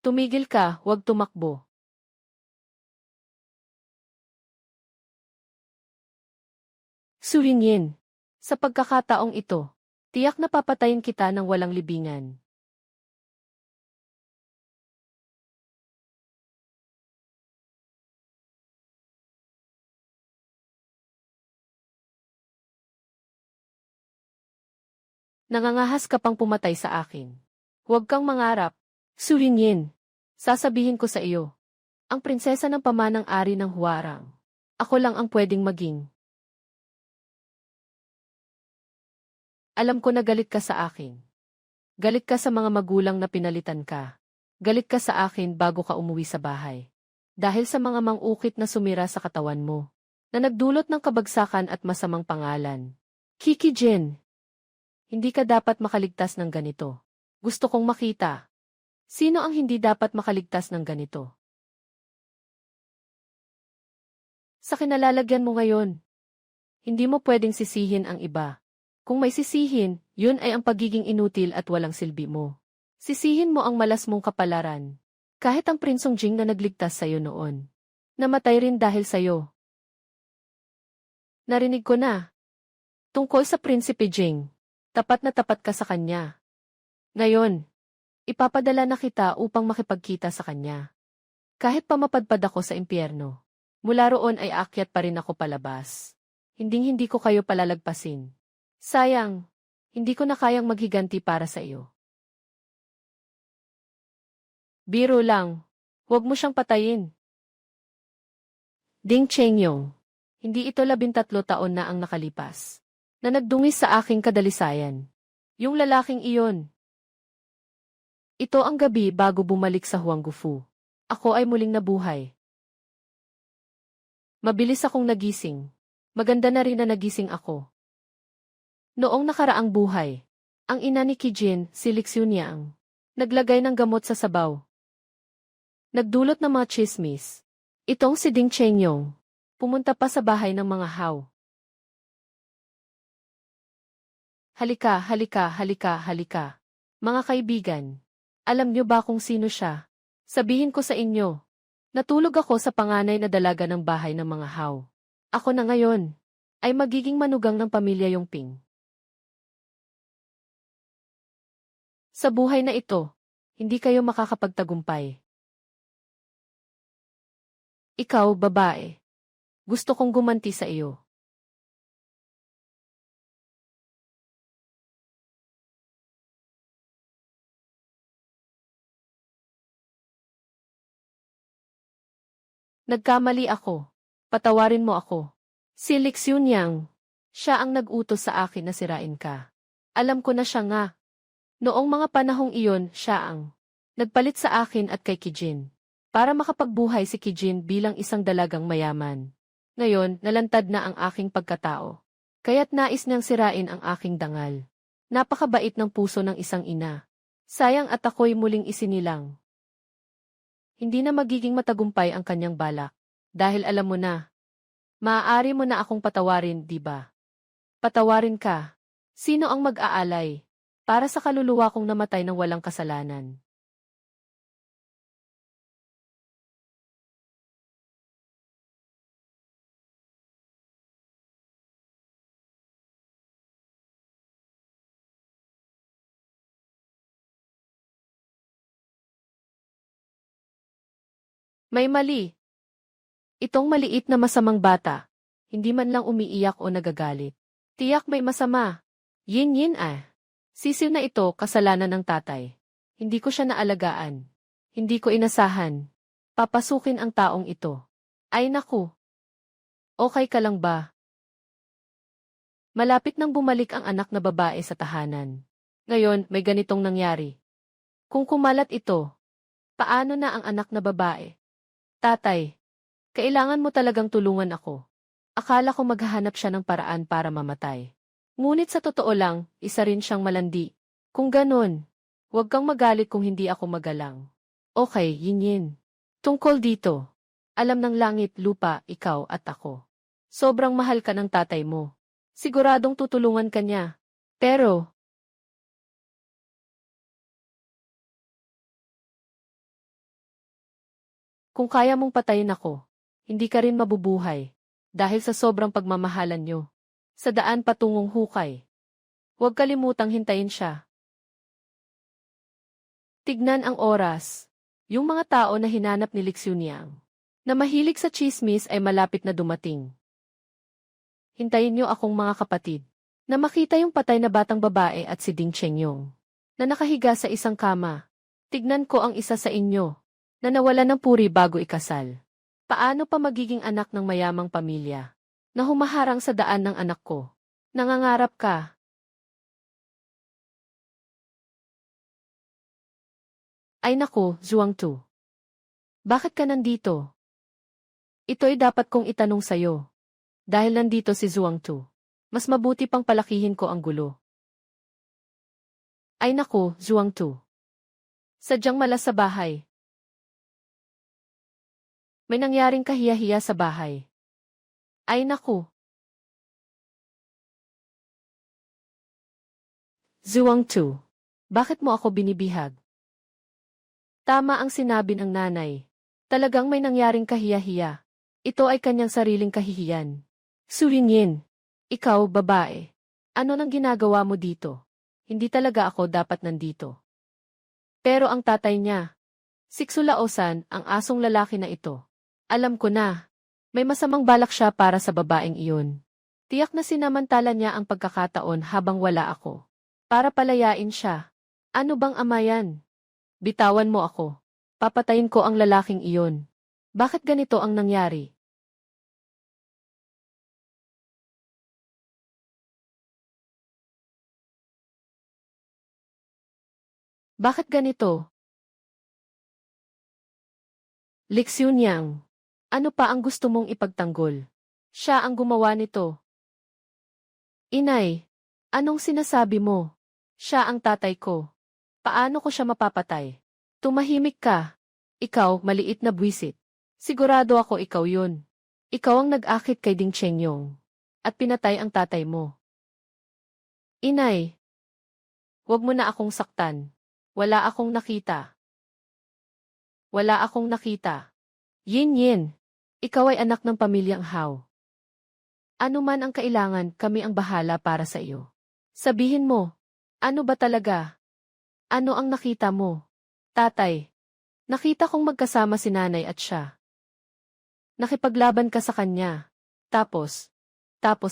Tumigil ka, huwag tumakbo. Su Yinyin. Sa pagkakataong ito, tiyak na papatayin kita ng walang libingan. Nangangahas ka pang pumatay sa akin. Huwag kang mangarap. Su Yinyin. Sasabihin ko sa iyo. Ang prinsesa ng pamanang ari ng Huarang. Ako lang ang pwedeng maging. Alam ko na galit ka sa akin. Galit ka sa mga magulang na pinalitan ka. Galit ka sa akin bago ka umuwi sa bahay. Dahil sa mga mangukit na sumira sa katawan mo. Na nagdulot ng kabagsakan at masamang pangalan. Kiki Jin. Hindi ka dapat makaligtas ng ganito. Gusto kong makita. Sino ang hindi dapat makaligtas ng ganito? Sa kinalalagyan mo ngayon, hindi mo pwedeng sisihin ang iba. Kung may sisihin, yun ay ang pagiging inutil at walang silbi mo. Sisihin mo ang malas mong kapalaran. Kahit ang Prinsong Jing na nagligtas sa'yo noon. Namatay rin dahil sa'yo. Narinig ko na. Tungkol sa Prinsipe Jing. Tapat na tapat ka sa kanya. Ngayon, ipapadala na kita upang makipagkita sa kanya. Kahit pa mapadpad ako sa impyerno. Mula roon ay aakyat pa rin ako palabas. Hinding-hindi ko kayo palalagpasin. Sayang, hindi ko na kayang maghiganti para sa iyo. Biro lang, huwag mo siyang patayin. Ding Chengyong, hindi ito 13 taon na ang nakalipas. Na nagdungis sa aking kadalisayan. Yung lalaking iyon. Ito ang gabi bago bumalik sa Huanggufu. Ako ay muling nabuhay. Mabilis akong nagising. Maganda na rin na nagising ako. Noong nakaraang buhay, ang ina ni Kijin, si Lixiunyang, naglagay ng gamot sa sabaw. Nagdulot ng mga chismis. Itong si Ding Chengyong, pumunta pa sa bahay ng mga Hao. Halika, halika, halika, halika. Mga kaibigan, alam niyo ba kung sino siya? Sabihin ko sa inyo. Natulog ako sa panganay na dalaga ng bahay ng mga Hao. Ako na ngayon ay magiging manugang ng pamilya Yongping. Sa buhay na ito, hindi kayo makakapagtagumpay. Ikaw, babae. Gusto kong gumanti sa iyo. Nagkamali ako. Patawarin mo ako. Si Lixiunyang, siya ang nag-utos sa akin na sirain ka. Alam ko na siya nga. Noong mga panahong iyon, siya ang nagpalit sa akin at kay Kijin. Para makapagbuhay si Kijin bilang isang dalagang mayaman. Ngayon, nalantad na ang aking pagkatao. Kaya't nais niyang sirain ang aking dangal. Napakabait ng puso ng isang ina. Sayang at ako'y muling isinilang. Hindi na magiging matagumpay ang kanyang balak. Dahil alam mo na. Maaari mo na akong patawarin, di ba? Patawarin ka. Sino ang mag-aalay? Para sa kaluluwa kong namatay ng walang kasalanan. May mali. Itong maliit na masamang bata. Hindi man lang umiiyak o nagagalit. Tiyak may masama. Yin ah. Sisiw na ito kasalanan ng tatay. Hindi ko siya naalagaan. Hindi ko inasahan. Papasukin ang taong ito. Ay naku. Okay ka lang ba? Malapit nang bumalik ang anak na babae sa tahanan. Ngayon, may ganitong nangyari. Kung kumalat ito, paano na ang anak na babae? Tatay, kailangan mo talagang tulungan ako. Akala ko maghahanap siya ng paraan para mamatay. Ngunit sa totoo lang, isa rin siyang malandi. Kung ganun, huwag kang magalit kung hindi ako magalang. Okay, Yin. Tungkol dito, alam ng langit, lupa, ikaw at ako. Sobrang mahal ka ng tatay mo. Siguradong tutulungan ka niya. Pero, Kung kaya mong patayin ako, hindi ka rin mabubuhay. Dahil sa sobrang pagmamahalan nyo. Sa daan patungong hukay. Huwag kalimutang hintayin siya. Tignan ang oras. Yung mga tao na hinanap ni Lixuniang, na mahilig sa chismis ay malapit na dumating. Hintayin niyo akong mga kapatid, na makita yung patay na batang babae at si Ding Chengyong, na nakahiga sa isang kama. Tignan ko ang isa sa inyo, na nawala ng puri bago ikasal. Paano pa magiging anak ng mayamang pamilya, na humaharang sa daan ng anak ko? Nangangarap ka. Ay naku, Zhuangtu. Bakit ka nandito? Ito'y dapat kong itanong sa'yo. Dahil nandito si Zhuangtu, mas mabuti pang palakihin ko ang gulo. Ay naku, Zhuangtu. Sadyang malas sa bahay. May nangyaring kahiya-hiya sa bahay. Ay naku. Zhuangtu, bakit mo ako binibihag? Tama ang sinabi ng nanay. Talagang may nangyaring kahiya-hiya. Ito ay kanyang sariling kahihiyan. Surinyin, ikaw, babae. Ano nang ginagawa mo dito? Hindi talaga ako dapat nandito. Pero ang tatay niya, Siksulaosan, ang asong lalaki na ito. Alam ko na, may masamang balak siya para sa babaeng iyon. Tiyak na sinamantala niya ang pagkakataon habang wala ako. Para palayain siya. Ano bang ama yan? Bitawan mo ako. Papatayin ko ang lalaking iyon. Bakit ganito ang nangyari? Bakit ganito? Lixuniang, ano pa ang gusto mong ipagtanggol? Siya ang gumawa nito. Inay, anong sinasabi mo? Siya ang tatay ko. Paano ko siya mapapatay? Tumahimik ka. Ikaw, maliit na buwisit. Sigurado ako ikaw yun. Ikaw ang nag-akit kay Ding Chengyong. At pinatay ang tatay mo. Inay, huwag mo na akong saktan. Wala akong nakita. Wala akong nakita. Yin, ikaw ay anak ng pamilyang Hao. Ano man ang kailangan, kami ang bahala para sa iyo. Sabihin mo, ano ba talaga? Ano ang nakita mo? Tatay, nakita kong magkasama si nanay at siya. Nakipaglaban ka sa kanya. Tapos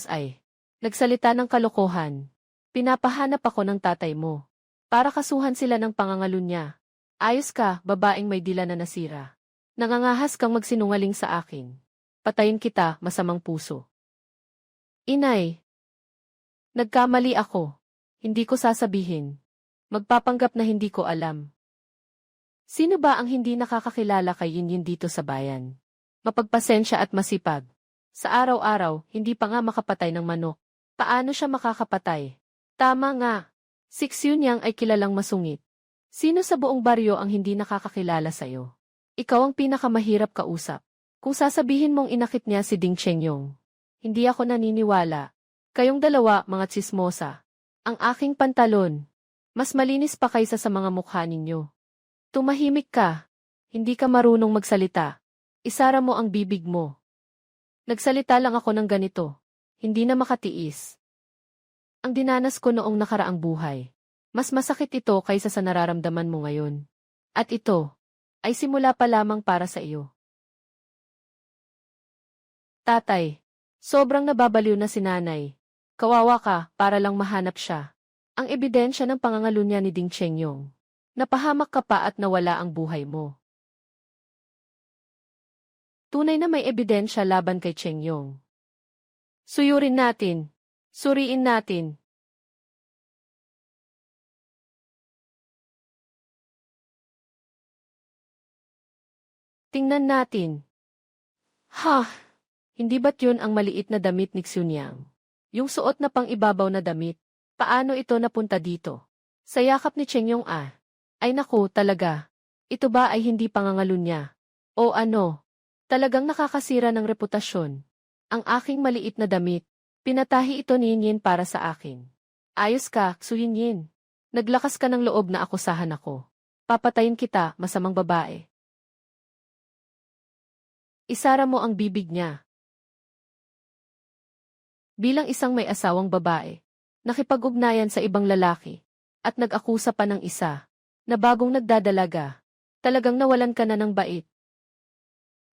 ay, nagsalita ng kalokohan. Pinapahanap ako ng tatay mo. Para kasuhan sila ng pangangalo niya. Ayos ka, babaeng may dila na nasira. Nangangahas kang magsinungaling sa akin. Patayin kita, masamang puso. Inay, nagkamali ako. Hindi ko sasabihin. Magpapanggap na hindi ko alam. Sino ba ang hindi nakakakilala kay Yin dito sa bayan? Mapagpasensya at masipag. Sa araw-araw, hindi pa nga makapatay ng manok. Paano siya makakapatay? Tama nga. Siksuniang ay kilalang masungit. Sino sa buong baryo ang hindi nakakakilala sa'yo? Ikaw ang pinakamahirap kausap. Kung sasabihin mong inakit niya si Ding Chengyong, hindi ako naniniwala. Kayong dalawa, mga tsismosa. Ang aking pantalon. Mas malinis pa kaysa sa mga mukha ninyo. Tumahimik ka. Hindi ka marunong magsalita. Isara mo ang bibig mo. Nagsalita lang ako ng ganito. Hindi na makatiis. Ang dinanas ko noong nakaraang buhay. Mas masakit ito kaysa sa nararamdaman mo ngayon. At ito ay simula pa lamang para sa iyo. Tatay, sobrang nababaliw na si nanay. Kawawa ka para lang mahanap siya. Ang ebidensya ng pangangalo niya ni Ding Chengyong. Napahamak ka pa at nawala ang buhay mo. Tunay na may ebidensya laban kay Chengyong. Suyurin natin. Suriin natin. Tingnan natin. Ha! Hindi ba't yun ang maliit na damit ni Xunyang? Yung suot na pang-ibabaw na damit. Paano ito napunta dito? Sa yakap ni Chengyong ah. Ay naku, talaga. Ito ba ay hindi pangangalo niya? O ano? Talagang nakakasira ng reputasyon. Ang aking maliit na damit. Pinatahi ito ni Yin para sa akin. Ayos ka, Yin. Naglakas ka ng loob na akusahan ako. Papatayin kita, masamang babae. Isara mo ang bibig niya. Bilang isang may asawang babae, nakipag-ugnayan sa ibang lalaki, at nag-akusa pa ng isa, na bagong nagdadalaga, talagang nawalan ka na ng bait.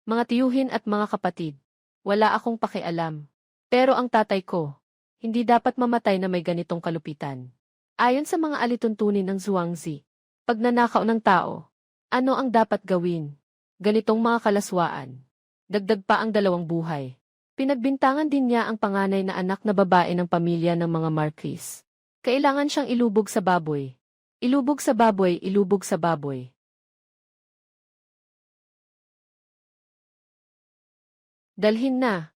Mga tiyuhin at mga kapatid, wala akong pakialam. Pero ang tatay ko, hindi dapat mamatay na may ganitong kalupitan. Ayon sa mga alituntunin ng Zhuangzi, pag nanakaw ng tao, ano ang dapat gawin? Ganitong mga kalaswaan. Dagdag pa ang 2 buhay. Pinagbintangan din niya ang panganay na anak na babae ng pamilya ng mga Marquis. Kailangan siyang ilubog sa baboy. Ilubog sa baboy, ilubog sa baboy. Dalhin na.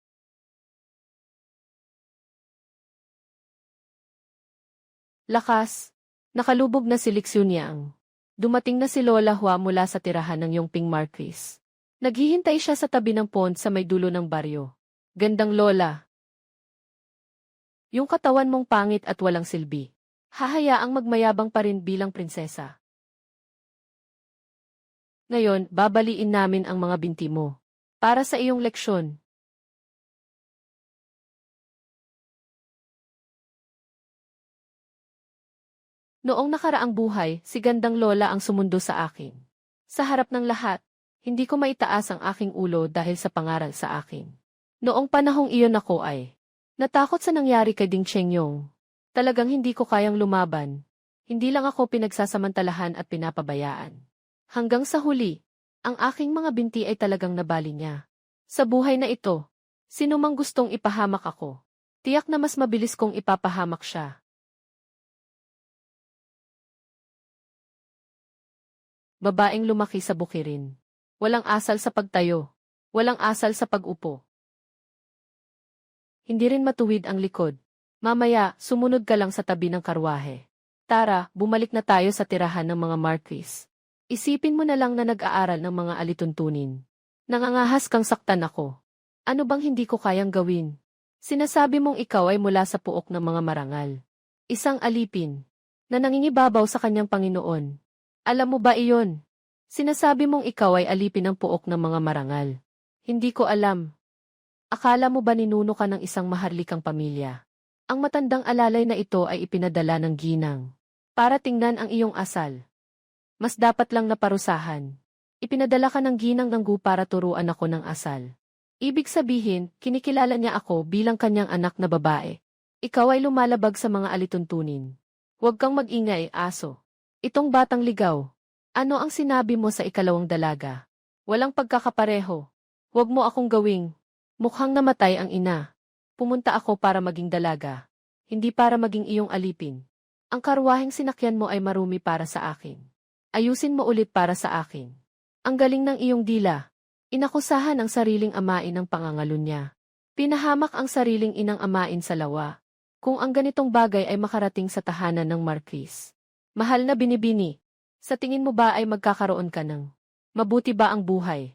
Lakas. Nakalubog na si Lixunyang. Dumating na si Lola Hua mula sa tirahan ng Yongping Marquis. Naghihintay siya sa tabi ng pond sa may dulo ng baryo. Gandang Lola. Yung katawan mong pangit at walang silbi. Hahayaang magmayabang pa rin bilang prinsesa. Ngayon, babaliin namin ang mga binti mo. Para sa iyong leksyon. Noong nakaraang buhay, si Gandang Lola ang sumundo sa akin. Sa harap ng lahat, hindi ko maitaas ang aking ulo dahil sa pangaral sa akin. Noong panahong iyon ako ay natakot sa nangyari kay Ding Chengyong. Talagang hindi ko kayang lumaban. Hindi lang ako pinagsasamantalahan at pinapabayaan. Hanggang sa huli, ang aking mga binti ay talagang nabali niya. Sa buhay na ito, sino mang gustong ipahamak ako, tiyak na mas mabilis kong ipapahamak siya. Babaeng lumaki sa bukirin. Walang asal sa pagtayo. Walang asal sa pag-upo. Hindi rin matuwid ang likod. Mamaya, sumunod ka lang sa tabi ng karwahe. Tara, bumalik na tayo sa tirahan ng mga Marquis. Isipin mo na lang na nag-aaral ng mga alituntunin. Nangangahas kang saktan ako. Ano bang hindi ko kayang gawin? Sinasabi mong ikaw ay mula sa puok ng mga marangal. Isang alipin na nangingibabaw sa kanyang Panginoon. Alam mo ba iyon? Sinasabi mong ikaw ay alipin ng puok ng mga marangal. Hindi ko alam. Akala mo ba ninuno ka ng isang maharlikang pamilya? Ang matandang alalay na ito ay ipinadala ng ginang. Para tingnan ang iyong asal. Mas dapat lang naparusahan. Ipinadala ka ng ginang ng Gu para turuan ako ng asal. Ibig sabihin, kinikilala niya ako bilang kanyang anak na babae. Ikaw ay lumalabag sa mga alituntunin. Huwag kang mag-ingay, aso. Itong batang ligaw. Ano ang sinabi mo sa 2 dalaga? Walang pagkakapareho. Huwag mo akong gawing. Mukhang namatay ang ina. Pumunta ako para maging dalaga. Hindi para maging iyong alipin. Ang karwaheng sinakyan mo ay marumi para sa akin. Ayusin mo ulit para sa akin. Ang galing ng iyong dila. Inakusahan ang sariling amain ng pangangalun niya. Pinahamak ang sariling inang amain sa lawa. Kung ang ganitong bagay ay makarating sa tahanan ng Marquis. Mahal na binibini. Sa tingin mo ba ay magkakaroon ka ng mabuti ba ang buhay?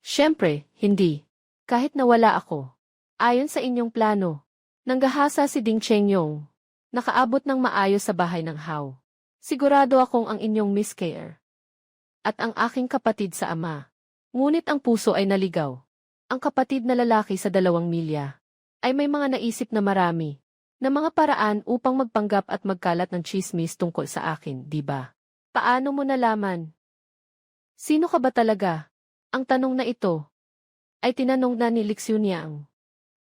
Siyempre, hindi. Kahit nawala ako. Ayon sa inyong plano, nanggahasa si Ding Chengyong. Nakaabot ng maayos sa bahay ng Hao. Sigurado akong ang inyong Miss Care. At ang aking kapatid sa ama. Ngunit ang puso ay naligaw. Ang kapatid na lalaki sa 2 milya ay may mga naisip na marami. Na mga paraan upang magpanggap at magkalat ng chismis tungkol sa akin, di ba? Paano mo nalaman? Sino ka ba talaga? Ang tanong na ito ay tinanong na ni Lixunyang.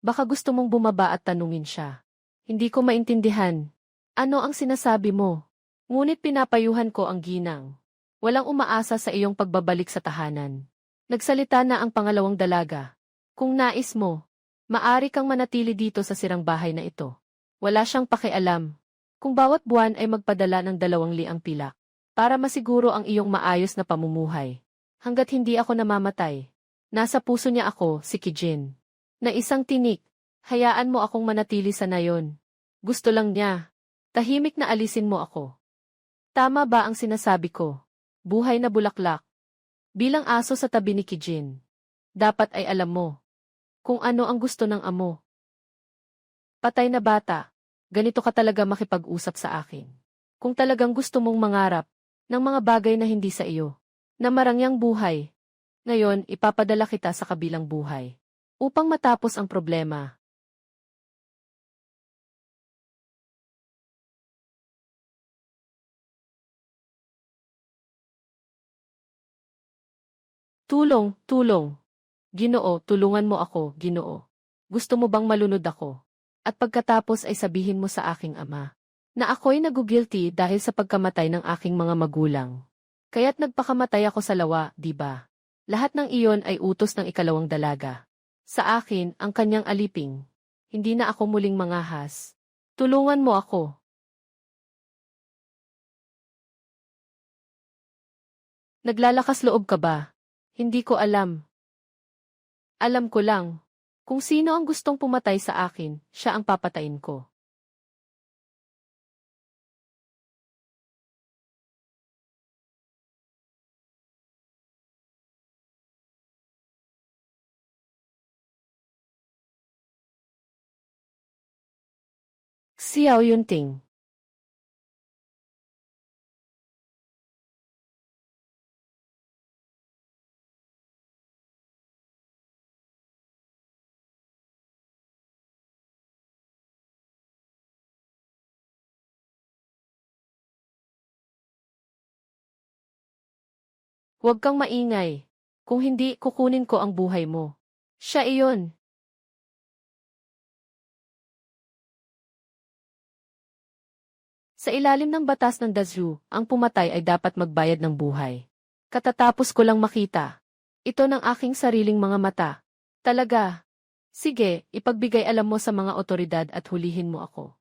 Baka gusto mong bumaba at tanungin siya. Hindi ko maintindihan. Ano ang sinasabi mo? Ngunit pinapayuhan ko ang ginang. Walang umaasa sa iyong pagbabalik sa tahanan. Nagsalita na ang 2 dalaga. Kung nais mo, maari kang manatili dito sa sirang bahay na ito. Wala siyang pakialam. Kung bawat buwan ay magpadala ng 200 pilak. Para masiguro ang iyong maayos na pamumuhay. Hanggat hindi ako namamatay. Nasa puso niya ako, si Kijin. Na isang tinik. Hayaan mo akong manatili sa nayon. Gusto lang niya. Tahimik na alisin mo ako. Tama ba ang sinasabi ko? Buhay na bulaklak. Bilang aso sa tabi ni Kijin. Dapat ay alam mo. Kung ano ang gusto ng amo. Patay na bata. Ganito ka talaga makipag-usap sa akin. Kung talagang gusto mong mangarap ng mga bagay na hindi sa iyo. na marangyang buhay. Ngayon, ipapadala kita sa kabilang buhay. Upang matapos ang problema. Tulong, tulong. Ginoo, tulungan mo ako, Ginoo. Gusto mo bang malunod ako? At pagkatapos ay sabihin mo sa aking ama, na ako'y nagugilty dahil sa pagkamatay ng aking mga magulang. Kaya't nagpakamatay ako sa lawa, di ba? Lahat ng iyon ay utos ng ikalawang dalaga. Sa akin, ang kanyang aliping. Hindi na ako muling mangahas. Tulungan mo ako. Naglalakas loob ka ba? Hindi ko alam. Alam ko lang. Kung sino ang gustong pumatay sa akin, siya ang papatayin ko. Xiao Yunting. Huwag kang maingay. Kung hindi, kukunin ko ang buhay mo. Siya iyon. Sa ilalim ng batas ng Dazhu, ang pumatay ay dapat magbayad ng buhay. Katatapos ko lang makita. Ito ng aking sariling mga mata. Talaga. Sige, ipagbigay alam mo sa mga otoridad at hulihin mo ako.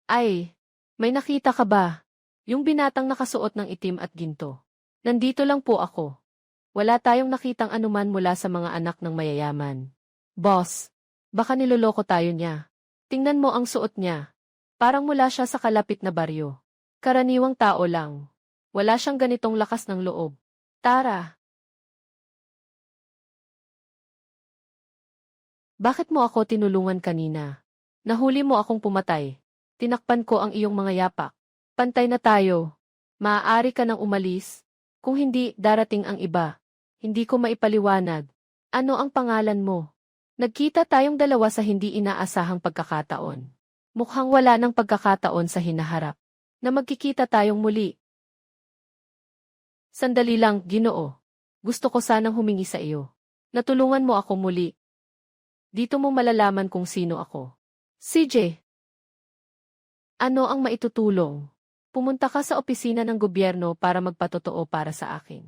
Ay, may nakita ka ba? Yung binatang nakasuot ng itim at ginto. Nandito lang po ako. Wala tayong nakitang anuman mula sa mga anak ng mayayaman. Boss, baka niloloko tayo niya. Tingnan mo ang suot niya. Parang mula siya sa kalapit na baryo. Karaniwang tao lang. Wala siyang ganitong lakas ng loob. Tara. Bakit mo ako tinulungan kanina? Nahuli mo akong pumatay. Tinakpan ko ang iyong mga yapak. Pantay na tayo. Maaari ka nang umalis. Kung hindi, darating ang iba. Hindi ko maipaliwanag. Ano ang pangalan mo? Nagkita tayong dalawa sa hindi inaasahang pagkakataon. Mukhang wala ng pagkakataon sa hinaharap. Na magkikita tayong muli. Sandali lang, Ginoo. Gusto ko sanang humingi sa iyo. Natulungan mo ako muli. Dito mo malalaman kung sino ako. CJ. Ano ang maitutulong? Pumunta ka sa opisina ng gobyerno para magpatotoo para sa akin.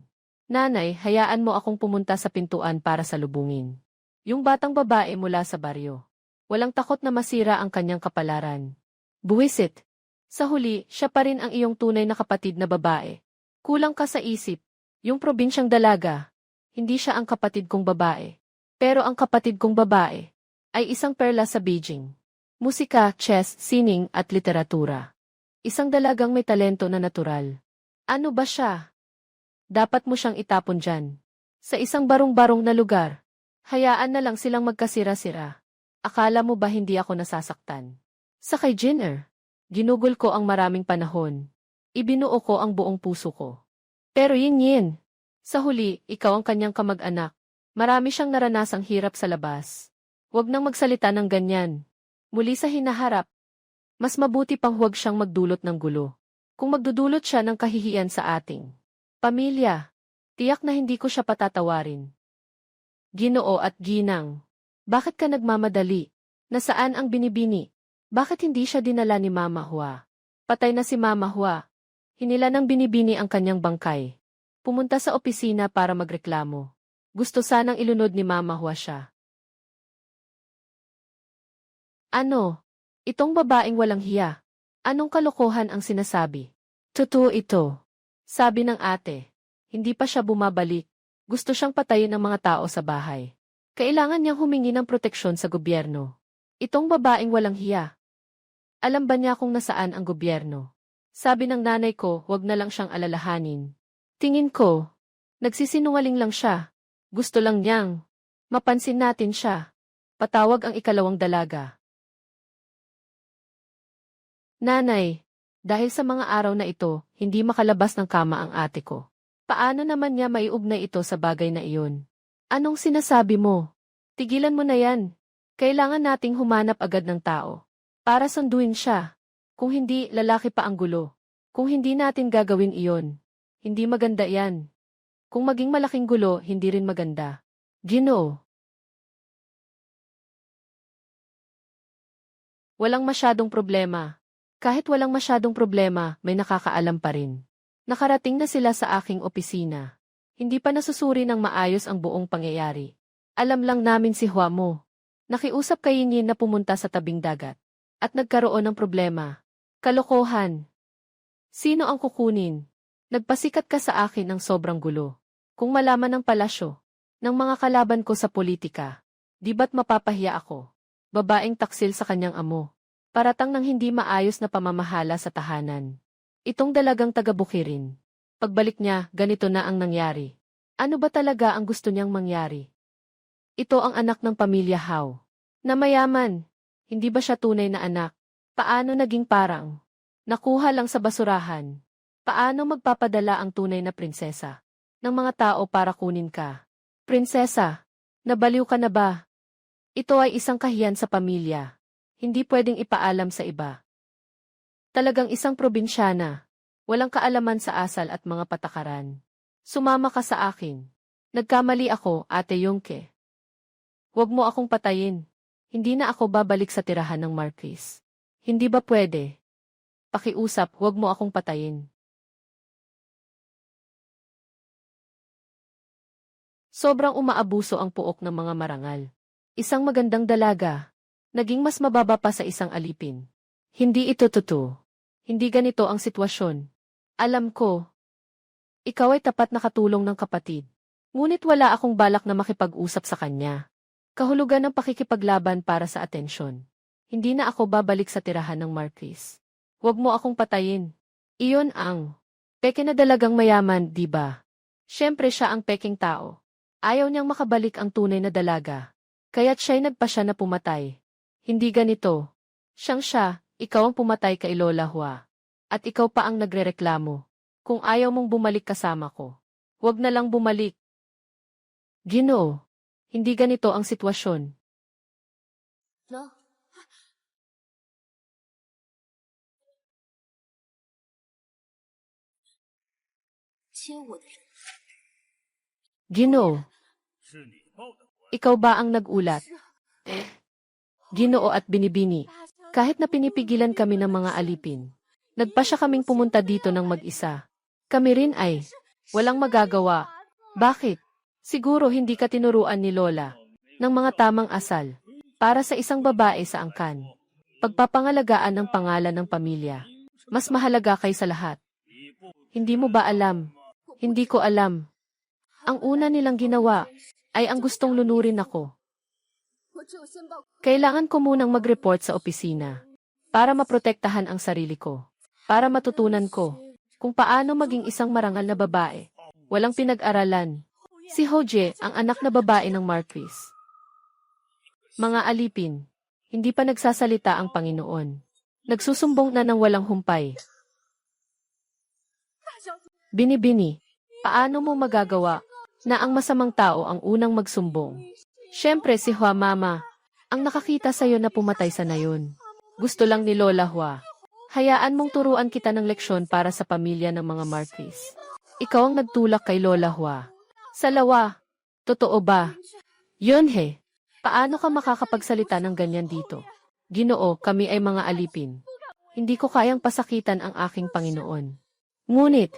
Nanay, hayaan mo akong pumunta sa pintuan para salubungin. Yung batang babae mula sa baryo. Walang takot na masira ang kanyang kapalaran. Buwisit. Sa huli, siya pa rin ang iyong tunay na kapatid na babae. Kulang ka sa isip. Yung probinsyang dalaga. Hindi siya ang kapatid kong babae. Pero ang kapatid kong babae ay isang perla sa Beijing. Musika, chess, sining at literatura. Isang dalagang may talento na natural. Ano ba siya? Dapat mo siyang itapon dyan. Sa isang barong-barong na lugar. Hayaan na lang silang magkasira-sira. Akala mo ba hindi ako nasasaktan? Sa kay Jinner, ginugol ko ang maraming panahon. Ibinuo ko ang buong puso ko. Pero yin. Sa huli, ikaw ang kanyang kamag-anak. Marami siyang naranasang hirap sa labas. Huwag nang magsalita ng ganyan. Muli sa hinaharap. Mas mabuti pang huwag siyang magdulot ng gulo. Kung magdudulot siya ng kahihiyan sa ating pamilya, tiyak na hindi ko siya patatawarin. Ginoo at Ginang, bakit ka nagmamadali? Nasaan ang binibini? Bakit hindi siya dinala ni Mama Hua? Patay na si Mama Hua. Hinila ng binibini ang kanyang bangkay. Pumunta sa opisina para magreklamo. Gusto sanang ilunod ni Mama Hua siya. Ano? Itong babaeng walang hiya. Anong kalokohan ang sinasabi? Totoo ito. Sabi ng ate. Hindi pa siya bumabalik. Gusto siyang patayin ng mga tao sa bahay. Kailangan niyang humingi ng proteksyon sa gobyerno. Itong babaeng walang hiya. Alam ba niya kung nasaan ang gobyerno? Sabi ng nanay ko, huwag na lang siyang alalahanin. Tingin ko, nagsisinungaling lang siya. Gusto lang niyang mapansin natin siya. Patawag ang ikalawang dalaga. Nanay, Dahil sa mga araw na ito, hindi makalabas ng kama ang ate ko. Paano naman niya maiugnay ito sa bagay na iyon? Anong sinasabi mo? Tigilan mo na yan. Kailangan nating humanap agad ng tao. Para sunduin siya. Kung hindi, lalaki pa ang gulo. Kung hindi natin gagawin iyon, hindi maganda yan. Kung maging malaking gulo, hindi rin maganda. Ginoo. Walang masyadong problema. Kahit walang masyadong problema, may nakakaalam pa rin. Nakarating na sila sa aking opisina. Hindi pa nasusuri ng maayos ang buong pangyayari. Alam lang namin si Hua mo. Nakiusap kay Yin na pumunta sa tabing dagat. At nagkaroon ng problema. Kalokohan. Sino ang kukunin? Nagpasikat ka sa akin ng sobrang gulo. Kung malaman ng palasyo, ng mga kalaban ko sa politika, di ba't mapapahiya ako? Babaeng taksil sa kanyang amo. Paratang ng hindi maayos na pamamahala sa tahanan. Itong dalagang taga-Bukirin. Pagbalik niya, ganito na ang nangyari. Ano ba talaga ang gusto niyang mangyari? Ito ang anak ng pamilya Hao. Na mayaman. Hindi ba siya tunay na anak? Paano naging parang? Nakuha lang sa basurahan. Paano magpapadala ang tunay na prinsesa? Ng mga tao para kunin ka. Prinsesa, nabaliw ka na ba? Ito ay isang kahiyan sa pamilya. Hindi pwedeng ipaalam sa iba. Talagang isang probinsyana. Walang kaalaman sa asal at mga patakaran. Sumama ka sa akin. Nagkamali ako, Ate Yongke. Huwag mo akong patayin. Hindi na ako babalik sa tirahan ng Marquis. Hindi ba pwede? Pakiusap, huwag mo akong patayin. Sobrang umaabuso ang puok ng mga marangal. Isang magandang dalaga. Naging mas mababa pa sa isang alipin. Hindi ito totoo. Hindi ganito ang sitwasyon. Alam ko. Ikaw ay tapat na katulong ng kapatid. Ngunit wala akong balak na makipag-usap sa kanya. Kahulugan ng pakikipaglaban para sa atensyon. Hindi na ako babalik sa tirahan ng Marquis. Huwag mo akong patayin. Iyon ang peke na dalagang mayaman, di ba? Siyempre siya ang peking tao. Ayaw niyang makabalik ang tunay na dalaga. Kaya't siya'y nagpasya na pumatay. Hindi ganito. Siyang siya, ikaw ang pumatay kay Lola Hua. At ikaw pa ang nagrereklamo. Kung ayaw mong bumalik kasama ko, huwag na lang bumalik. Ginoo, hindi ganito ang sitwasyon. No. Ginoo, ikaw ba ang nagulat? Ginoo at binibini. Kahit na pinipigilan kami ng mga alipin, nagpasya kaming pumunta dito ng mag-isa. Kami rin ay walang magagawa. Bakit? Siguro hindi ka tinuruan ni Lola ng mga tamang asal para sa isang babae sa angkan. Pagpapangalagaan ng pangalan ng pamilya. Mas mahalaga kaysa lahat. Hindi mo ba alam? Hindi ko alam. Ang una nilang ginawa ay ang gustong lunurin ako. Kailangan ko munang mag-report sa opisina para maprotektahan ang sarili ko. Para matutunan ko kung paano maging isang marangal na babae. Walang pinag-aralan. Si Hoje, ang anak na babae ng Marquis. Mga alipin, hindi pa nagsasalita ang Panginoon. Nagsusumbong na ng walang humpay. Binibini, paano mo magagawa na ang masamang tao ang unang magsumbong? Siyempre si Hua Mama, ang nakakita sa'yo na pumatay sa nayon. Gusto lang ni Lola Hua. Hayaan mong turuan kita ng leksyon para sa pamilya ng mga Marquis. Ikaw ang nagtulak kay Lola Hua. Salawa, totoo ba? Yunhe, paano ka makakapagsalita ng ganyan dito? Ginoo, kami ay mga alipin. Hindi ko kayang pasakitan ang aking Panginoon. Ngunit,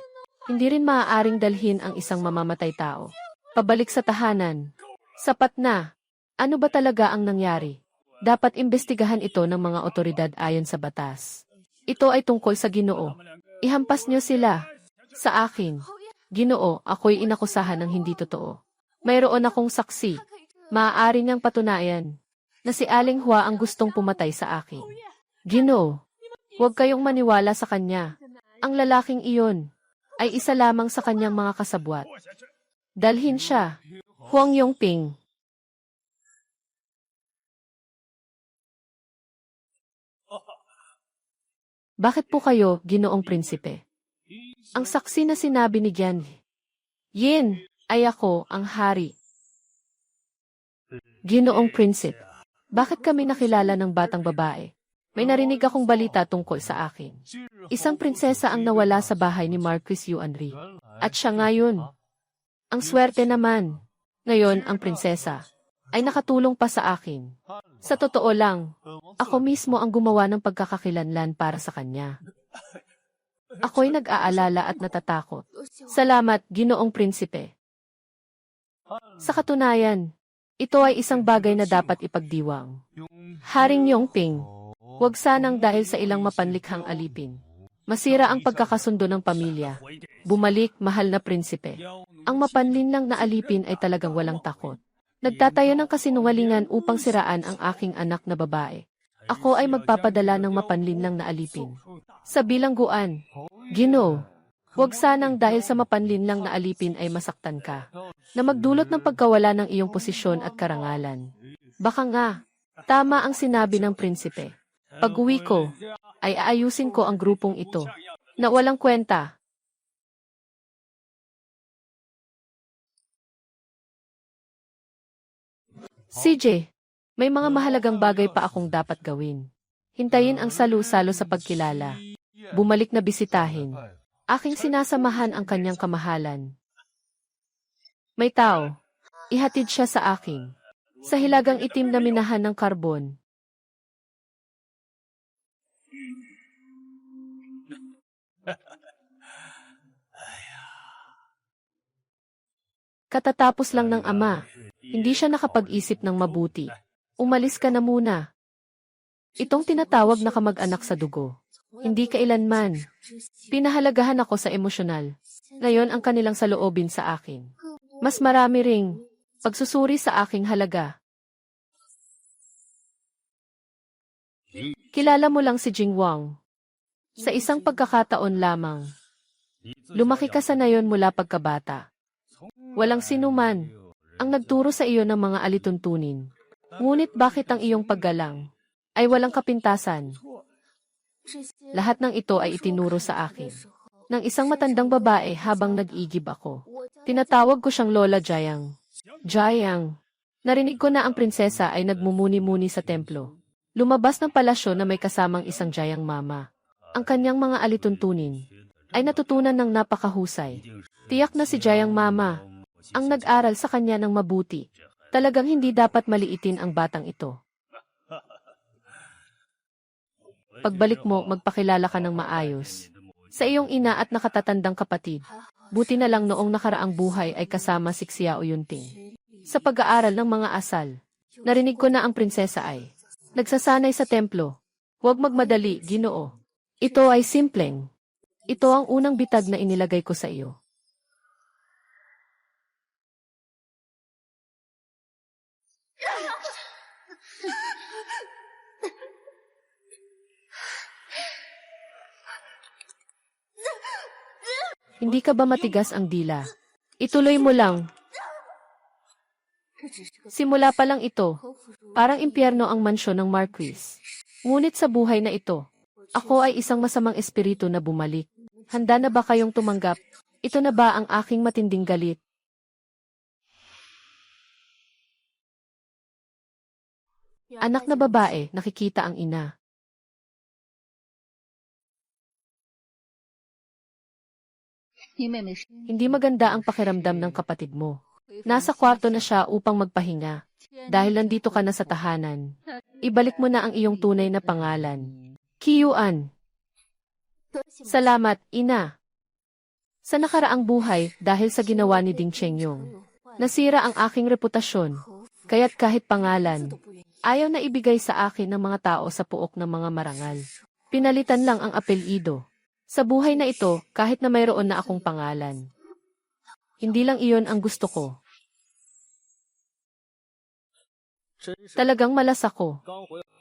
hindi rin maaaring dalhin ang isang mamamatay tao pabalik sa tahanan. Sapat na. Ano ba talaga ang nangyari? Dapat imbestigahan ito ng mga otoridad ayon sa batas. Ito ay tungkol sa Ginoo. Ihampas niyo sila sa akin. Ginoo, ako'y inakusahan ng hindi totoo. Mayroon akong saksi. Maaari niyang patunayan na si Aling Hua ang gustong pumatay sa akin. Ginoo, huwag kayong maniwala sa kanya. Ang lalaking iyon ay isa lamang sa kanyang mga kasabwat. Dalhin siya. Huang Yongping. Bakit po kayo, Ginoong Prinsipe? Ang saksi na sinabi ni Gian Yin, ay ako, ang hari. Ginoong Prinsipe, bakit kami nakilala ng batang babae? May narinig akong balita tungkol sa akin. Isang prinsesa ang nawala sa bahay ni Marquis Yuanri. At siya ngayon. Ang swerte naman. Ngayon, ang prinsesa ay nakatulong pa sa akin. Sa totoo lang, ako mismo ang gumawa ng pagkakakilanlan para sa kanya. Ako'y nag-aalala at natatakot. Salamat, Ginoong Prinsipe. Sa katunayan, ito ay isang bagay na dapat ipagdiwang. Haring Yongping, huwag sanang dahil sa ilang mapanlikhang alipin. Masira ang pagkakasundo ng pamilya. Bumalik, mahal na prinsipe. Ang mapanlinlang na alipin ay talagang walang takot. Nagtatayo ng kasinungalingan upang siraan ang aking anak na babae. Ako ay magpapadala ng mapanlinlang na alipin. Sa bilangguan, Ginoo, huwag sanang dahil sa mapanlinlang na alipin ay masaktan ka, na magdulot ng pagkawala ng iyong posisyon at karangalan. Baka nga, tama ang sinabi ng prinsipe. Pag-uwi ko, ay aayusin ko ang grupong ito, na walang kwenta. CJ, may mga mahalagang bagay pa akong dapat gawin. Hintayin ang salu-salo sa pagkilala. Bumalik na bisitahin. Aking sinasamahan ang kanyang kamahalan. May tao. Ihatid siya sa akin. Sa hilagang itim na minahan ng karbon. Katatapos lang ng ama. Hindi siya nakapag-isip ng mabuti. Umalis ka na muna. Itong tinatawag na kamag-anak sa dugo. Hindi kailanman. Pinahalagahan ako sa emosyonal. Ngayon ang kanilang saloobin sa akin. Mas marami ring pagsusuri sa aking halaga. Kilala mo lang si Jing Wang. Sa isang pagkakataon lamang. Lumaki ka sa nayon mula pagkabata. Walang sinuman ang nagturo sa iyo ng mga alituntunin. Ngunit bakit ang iyong paggalang ay walang kapintasan? Lahat ng ito ay itinuro sa akin ng isang matandang babae habang nag-igib ako. Tinatawag ko siyang Lola Jiang. Jiang. Narinig ko na ang prinsesa ay nagmumuni-muni sa templo. Lumabas ng palasyo na may kasamang isang Jiang mama. Ang kanyang mga alituntunin ay natutunan ng napakahusay. Tiyak na si Jiang mama ang nag-aral sa kanya ng mabuti. Talagang hindi dapat maliitin ang batang ito. Pagbalik mo, magpakilala ka ng maayos sa iyong ina at nakatatandang kapatid. Buti na lang noong nakaraang buhay ay kasama si Xiao Yunting. Sa pag-aaral ng mga asal, narinig ko na ang prinsesa ay nagsasanay sa templo. Huwag magmadali, Ginoo. Ito ay simpleng. Ito ang unang bitag na inilagay ko sa iyo. Hindi ka ba matigas ang dila? Ituloy mo lang. Simula pa lang ito. Parang impyerno ang mansyon ng Marquis. Ngunit sa buhay na ito, ako ay isang masamang espiritu na bumalik. Handa na ba kayong tumanggap? Ito na ba ang aking matinding galit? Anak na babae, nakikita ang ina. Hindi maganda ang pakiramdam ng kapatid mo. Nasa kwarto na siya upang magpahinga. Dahil nandito ka na sa tahanan. Ibalik mo na ang iyong tunay na pangalan. Kiyuan. Salamat, ina. Sa nakaraang buhay, dahil sa ginawa ni Ding Chengyong, nasira ang aking reputasyon. Kaya't kahit pangalan, ayaw na ibigay sa akin ng mga tao sa puok ng mga marangal. Pinalitan lang ang apelyido. Sa buhay na ito, kahit na mayroon na akong pangalan. Hindi lang iyon ang gusto ko. Talagang malas ako.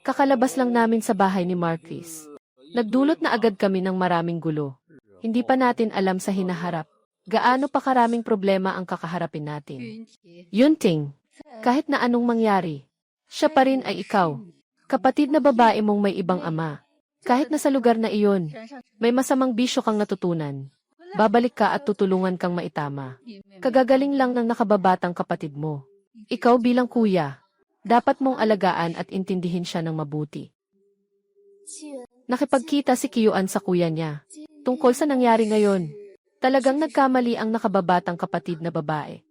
Kakalabas lang namin sa bahay ni Marquis. Nagdulot na agad kami ng maraming gulo. Hindi pa natin alam sa hinaharap. Gaano pa karaming problema ang kakaharapin natin. Yunting, kahit na anong mangyari, siya pa rin ay ikaw. Kapatid na babae mong may ibang ama. Kahit na sa lugar na iyon, may masamang bisyo kang natutunan. Babalik ka at tutulungan kang maitama. Kagagaling lang ng nakababatang kapatid mo. Ikaw bilang kuya, dapat mong alagaan at intindihin siya ng mabuti. Nakipagkita si Kiyuan sa kuya niya. Tungkol sa nangyari ngayon, talagang nagkamali ang nakababatang kapatid na babae.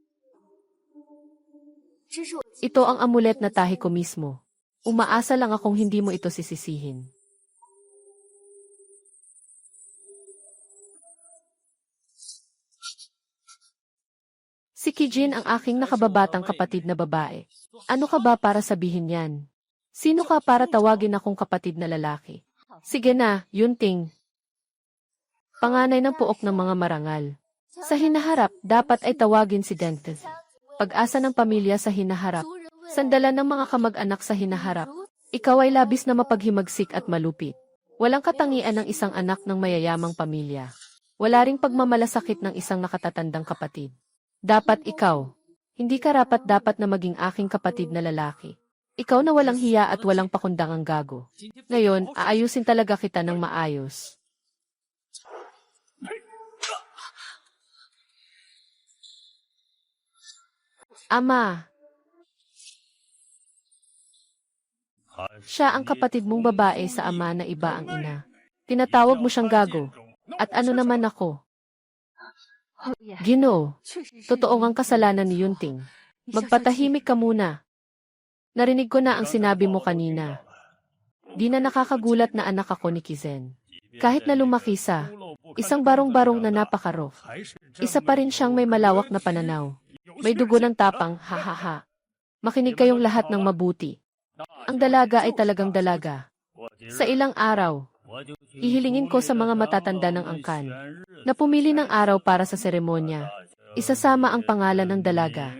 Ito ang amulet na tahi ko mismo. Umaasa lang akong hindi mo ito sisisihin. Si Kijin ang aking nakababatang kapatid na babae. Ano ka ba para sabihin yan? Sino ka para tawagin akong kapatid na lalaki? Sige na, Yunting. Panganay ng puok ng mga marangal. Sa hinaharap, dapat ay tawagin si Dentes. Pag-asa ng pamilya sa hinaharap. Sandalan ng mga kamag-anak sa hinaharap. Ikaw ay labis na mapaghimagsik at malupit. Walang katangian ng isang anak ng mayayamang pamilya. Wala ring pagmamalasakit ng isang nakatatandang kapatid. Dapat ikaw. Hindi ka dapat na maging aking kapatid na lalaki. Ikaw na walang hiya at walang pakundangang gago. Ngayon, aayusin talaga kita ng maayos. Ama. Siya ang kapatid mong babae sa ama na iba ang ina. Tinatawag mo siyang gago. At ano naman ako? Ginoo, totoo ngang kasalanan ni Yunting. Magpatahimik ka muna. Narinig ko na ang sinabi mo kanina. Di na nakakagulat na anak ako ni Kizen. Kahit na lumaki sa isang barong-barong na napaka-rough, isa pa rin siyang may malawak na pananaw. May dugo ng tapang, ha. Makinig kayong lahat ng mabuti. Ang dalaga ay talagang dalaga. Sa ilang araw, ihilingin ko sa mga matatanda ng angkan na pumili ng araw para sa seremonya. Isasama ang pangalan ng dalaga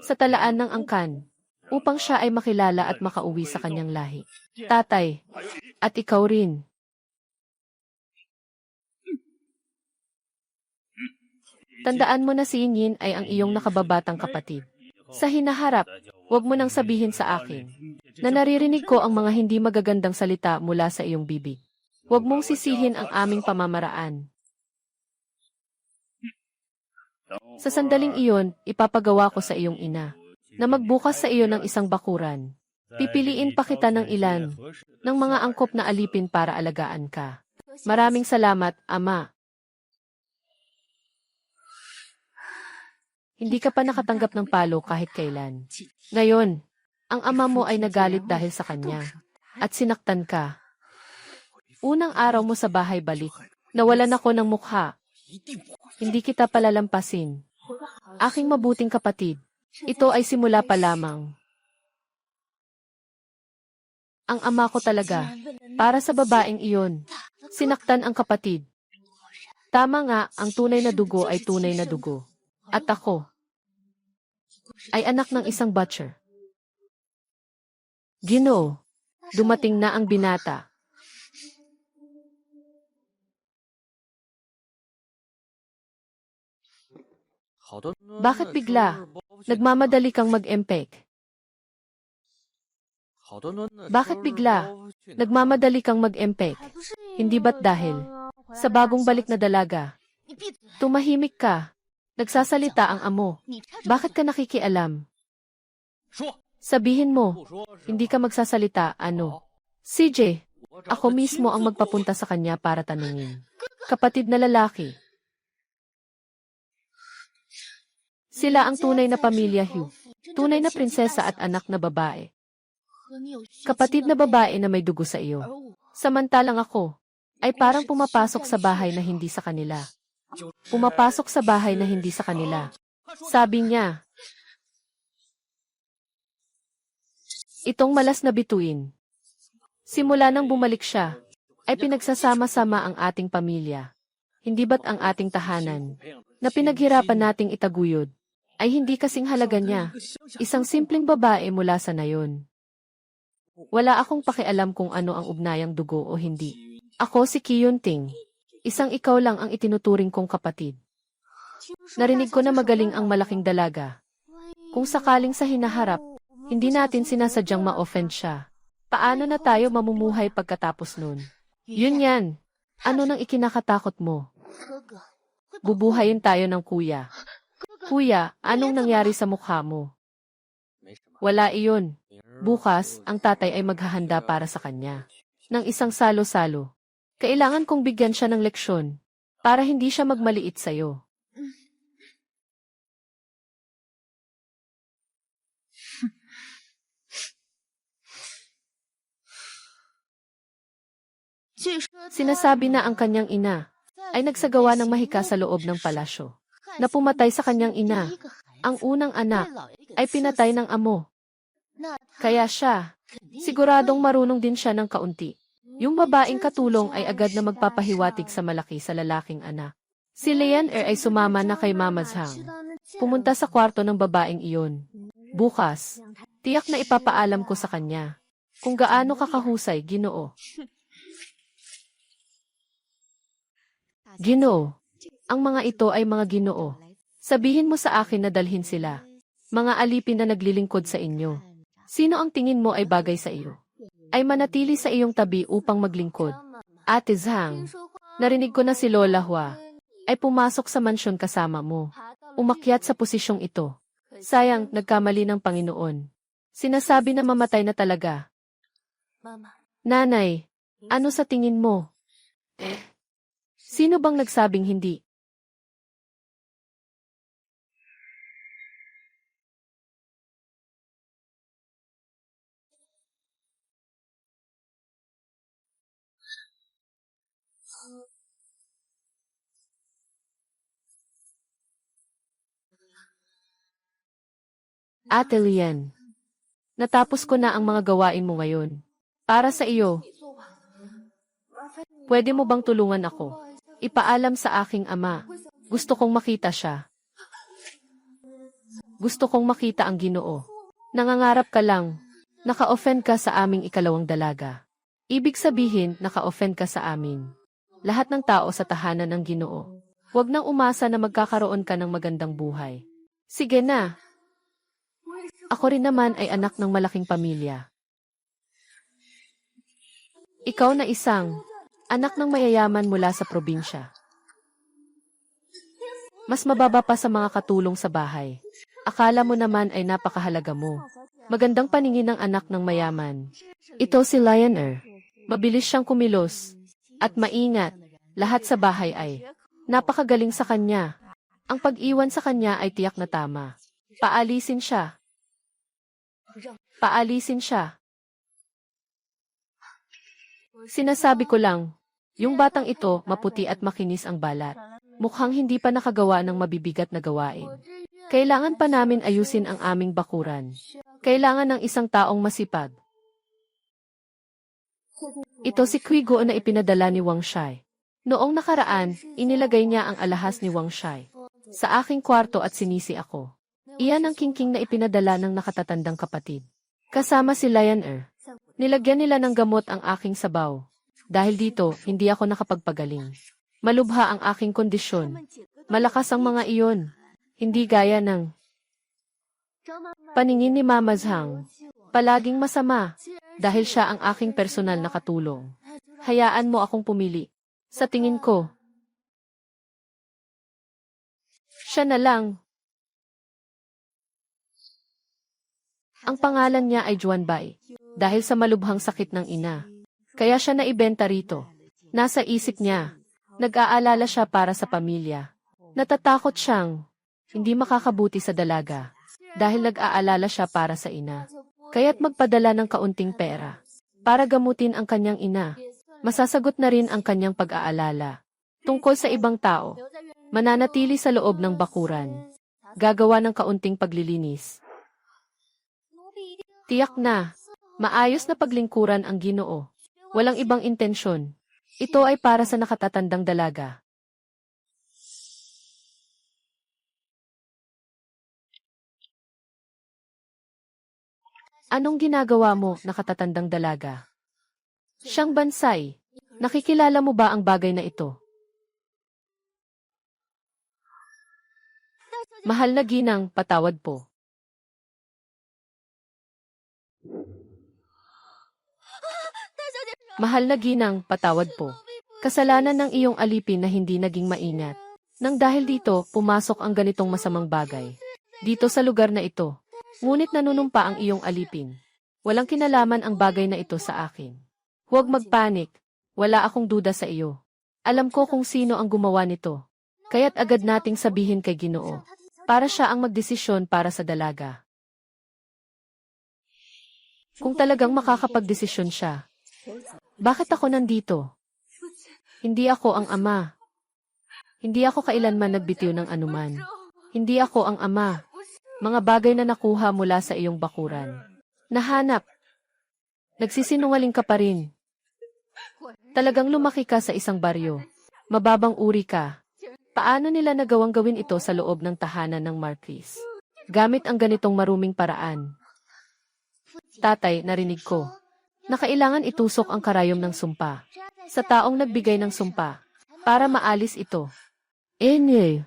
sa talaan ng angkan upang siya ay makilala at makauwi sa kanyang lahi. Tatay, at ikaw rin. Tandaan mo na si Yin ay ang iyong nakababatang kapatid. Sa hinaharap, huwag mo nang sabihin sa akin na naririnig ko ang mga hindi magagandang salita mula sa iyong bibig. Huwag mong sisihin ang aming pamamaraan. Sa sandaling iyon, ipapagawa ko sa iyong ina na magbukas sa iyo ng isang bakuran. Pipiliin pa kita ng ilan ng mga angkop na alipin para alagaan ka. Maraming salamat, Ama. Hindi ka pa nakatanggap ng palo kahit kailan. Ngayon, ang ama mo ay nagalit dahil sa kanya at sinaktan ka. Unang araw mo sa bahay balik, nawalan ako ng mukha. Hindi kita palalampasin. Aking mabuting kapatid, ito ay simula pa lamang. Ang ama ko talaga, para sa babaeng iyon, sinaktan ang kapatid. Tama nga, ang tunay na dugo ay tunay na dugo. At ako, ay anak ng isang butcher. Ginoo, dumating na ang binata. Bakit bigla? Nagmamadali kang mag-empek. Bakit bigla? Nagmamadali kang mag-empek. Hindi ba't dahil sa bagong balik na dalaga? Tumahimik ka. Nagsasalita ang amo. Bakit ka nakikialam? Sabihin mo, hindi ka magsasalita, ano? CJ, ako mismo ang magpapunta sa kanya para tanungin. Kapatid na lalaki. Sila ang tunay na pamilya Hugh. Tunay na prinsesa at anak na babae. Kapatid na babae na may dugo sa iyo. Samantalang ako, ay parang pumapasok sa bahay na hindi sa kanila. Pumapasok sa bahay na hindi sa kanila. Sabi niya, itong malas na bituin. Simula nang bumalik siya, ay pinagsasama-sama ang ating pamilya. Hindi ba't ang ating tahanan, na pinaghirapan nating itaguyod, ay hindi kasing halaga niya. Isang simpleng babae mula sa nayon. Wala akong pakialam kung ano ang ugnayang dugo o hindi. Ako si Kiyunting. Isang ikaw lang ang itinuturing kong kapatid. Narinig ko na magaling ang malaking dalaga. Kung sakaling sa hinaharap, hindi natin sinasadyang ma-offend siya. Paano na tayo mamumuhay pagkatapos nun? Yun yan. Ano nang ikinakatakot mo? 哥哥，会保护 Bubuhayin tayo ng kuya. Kuya, anong nangyari sa mukha mo? Wala iyon. Bukas, ang tatay ay maghahanda para sa kanya ng isang salo-salo. Kailangan kong bigyan siya ng leksyon para hindi siya magmaliit sa'yo. Sinasabi na ang kanyang ina ay nagsagawa ng mahika sa loob ng palasyo na pumatay sa kanyang ina. Ang unang anak ay pinatay ng amo. Kaya siya, siguradong marunong din siya ng kaunti. Yung babaeng katulong ay agad na magpapahiwatig sa malaki sa lalaking anak. Si Leaner ay sumama na kay Mama Zhang. Pumunta sa kwarto ng babaeng iyon. Bukas, tiyak na ipapaalam ko sa kanya kung gaano kakahusay, Ginoo. Ginoo, ang mga ito ay mga Ginoo. Sabihin mo sa akin na dalhin sila. Mga alipin na naglilingkod sa inyo. Sino ang tingin mo ay bagay sa iyo? Ay manatili sa iyong tabi upang maglingkod. Ate Zhang, narinig ko na si Lola Hua ay pumasok sa mansyon kasama mo. Umakyat sa posisyong ito. Sayang, nagkamali ng Panginoon. Sinasabi na mamatay na talaga. Mama, Nanay, ano sa tingin mo? Sino bang nagsabing hindi? Ate Lian, natapos ko na ang mga gawain mo ngayon. Para sa iyo, pwede mo bang tulungan ako? Ipaalam sa aking ama. Gusto kong makita siya. Gusto kong makita ang Ginoo. Nangangarap ka lang. Naka-offend ka sa aming ikalawang dalaga. Ibig sabihin, naka-offend ka sa amin. Lahat ng tao sa tahanan ng Ginoo. Huwag nang umasa na magkakaroon ka ng magandang buhay. Sige na. Ako rin naman ay anak ng malaking pamilya. Ikaw na isang anak ng mayayaman mula sa probinsya. Mas mababa pa sa mga katulong sa bahay. Akala mo naman ay napakahalaga mo. Magandang paningin ng anak ng mayaman. Ito si Leaner. Mabilis siyang kumilos. At maingat. Lahat sa bahay ay napakagaling sa kanya. Ang pag-iwan sa kanya ay tiyak na tama. Paalisin siya. Paalisin siya. Sinasabi ko lang, yung batang ito maputi at makinis ang balat. Mukhang hindi pa nakagawa ng mabibigat na gawain. Kailangan pa namin ayusin ang aming bakuran. Kailangan ng isang taong masipag. Ito si Quigo na ipinadala ni Wang Shai. Noong nakaraan, inilagay niya ang alahas ni Wang Shai sa aking kwarto at sinisi ako. Iyan ang kingking na ipinadala ng nakatatandang kapatid. Kasama si Leaner. Nilagyan nila ng gamot ang aking sabaw. Dahil dito, hindi ako nakapagpagaling. Malubha ang aking kondisyon. Malakas ang mga iyon. Hindi gaya ng paningin ni Mama Zhang. Palaging masama. Dahil siya ang aking personal na katulong. Hayaan mo akong pumili. Sa tingin ko, siya na lang. Ang pangalan niya ay Juan Bai. Dahil sa malubhang sakit ng ina. Kaya siya naibenta rito. Nasa isip niya. Nag-aalala siya para sa pamilya. Natatakot siyang hindi makakabuti sa dalaga. Dahil nag-aalala siya para sa ina. Kaya't magpadala ng kaunting pera. Para gamutin ang kanyang ina. Masasagot na rin ang kanyang pag-aalala. Tungkol sa ibang tao. Mananatili sa loob ng bakuran. Gagawa ng kaunting paglilinis. Tiyak na. Maayos na paglingkuran ang Ginoo. Walang ibang intensyon. Ito ay para sa nakatatandang dalaga. Anong ginagawa mo, nakatatandang dalaga? Siyang bansay. Nakikilala mo ba ang bagay na ito? Mahal na ginang, patawad po. Mahal na ginang, patawad po. Kasalanan ng iyong alipin na hindi naging maingat. Nang dahil dito, pumasok ang ganitong masamang bagay. Dito sa lugar na ito. Ngunit nanunumpa ang iyong alipin. Walang kinalaman ang bagay na ito sa akin. Huwag magpanik. Wala akong duda sa iyo. Alam ko kung sino ang gumawa nito. Kaya't agad nating sabihin kay Ginoo. Para siya ang magdesisyon para sa dalaga. Kung talagang makakapagdesisyon siya. Bakit ako nandito? Hindi ako ang ama. Hindi ako kailanman nagbitiw ng anuman. Hindi ako ang ama. Mga bagay na nakuha mula sa iyong bakuran. Nahanap. Nagsisinungaling ka pa rin. Talagang lumaki ka sa isang baryo. Mababang uri ka. Paano nila nagawang gawin ito sa loob ng tahanan ng Marquis? Gamit ang ganitong maruming paraan. Tatay, narinig ko. Na kailangan itusok ang karayom ng sumpa. Sa taong nagbigay ng sumpa. Para maalis ito. Enye.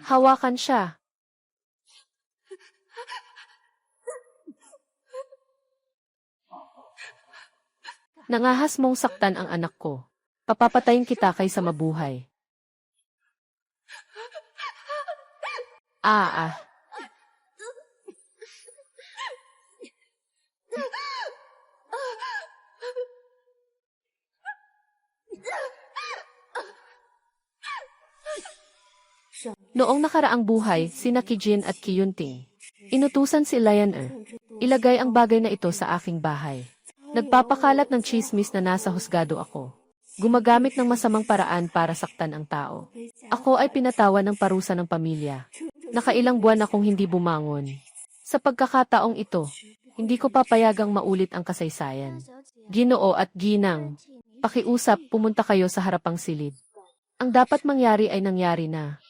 Hawakan siya. Nangahas mong saktan ang anak ko. Papapatayin kita kaysa mabuhay. Ah. Noong nakaraang buhay, sina Kijin at Kiyunting. Inutusan si Lion'er. Ilagay ang bagay na ito sa aking bahay. Nagpapakalat ng chismis na nasa husgado ako. Gumagamit ng masamang paraan para saktan ang tao. Ako ay pinatawan ng parusa ng pamilya. Nakailang buwan akong hindi bumangon. Sa pagkakataong ito, hindi ko papayagang maulit ang kasaysayan. Ginoo at Ginang, pakiusap, pumunta kayo sa harapang silid. Ang dapat mangyari ay nangyari na.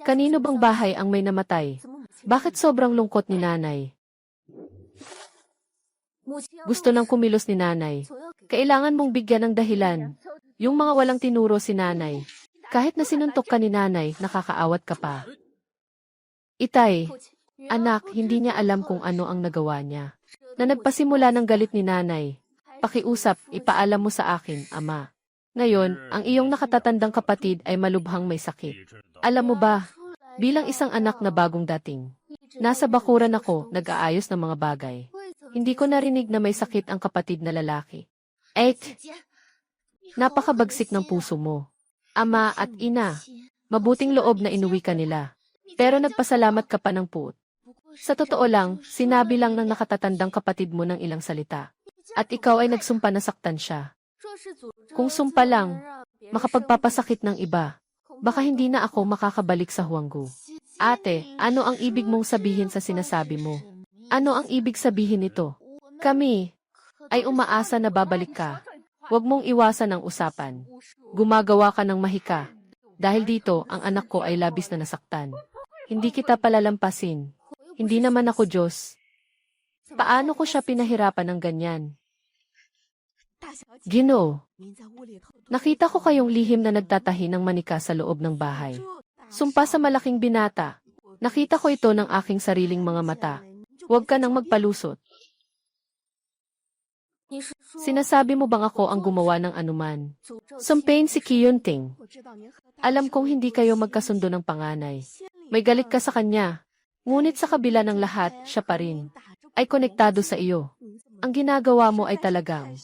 Kanino bang bahay ang may namatay? Bakit sobrang lungkot ni nanay? Gusto nang kumilos ni nanay. Kailangan mong bigyan ng dahilan. Yung mga walang tinuro si nanay. Kahit na sinuntok ka ni nanay, nakakaawat ka pa. Itay, anak, hindi niya alam kung ano ang nagawa niya. Na nagpasimula ng galit ni nanay. Pakiusap, ipaalam mo sa akin, ama. Ngayon, ang iyong nakatatandang kapatid ay malubhang may sakit. Alam mo ba, bilang isang anak na bagong dating, nasa bakuran ako, nag-aayos ng mga bagay. Hindi ko narinig na may sakit ang kapatid na lalaki. Napakabagsik ng puso mo. Ama at ina, mabuting loob na inuwi ka nila. Pero nagpasalamat ka pa ng puot. Sa totoo lang, sinabi lang ng nakatatandang kapatid mo ng ilang salita. At ikaw ay nagsumpa na saktan siya. Kung sumpa lang, makapagpapasakit ng iba, baka hindi na ako makakabalik sa Huanggu. Ate, ano ang ibig mong sabihin sa sinasabi mo? Ano ang ibig sabihin nito? Kami ay umaasa na babalik ka. Huwag mong iwasan ang usapan. Gumagawa ka ng mahika. Dahil dito, ang anak ko ay labis na nasaktan. Hindi kita palalampasin. Hindi naman ako Diyos. Paano ko siya pinahirapan ng ganyan? Ginoo, nakita ko kayong lihim na nagtatahi ng manika sa loob ng bahay. Sumpa sa malaking binata. Nakita ko ito ng aking sariling mga mata. Huwag ka nang magpalusot. Sinasabi mo bang ako ang gumawa ng anuman? Sumpain si Kiyunting. Alam kong hindi kayo magkasundo ng panganay. May galit ka sa kanya. Ngunit sa kabila ng lahat, siya pa rin. Ay konektado sa iyo. Ang ginagawa mo ay talagang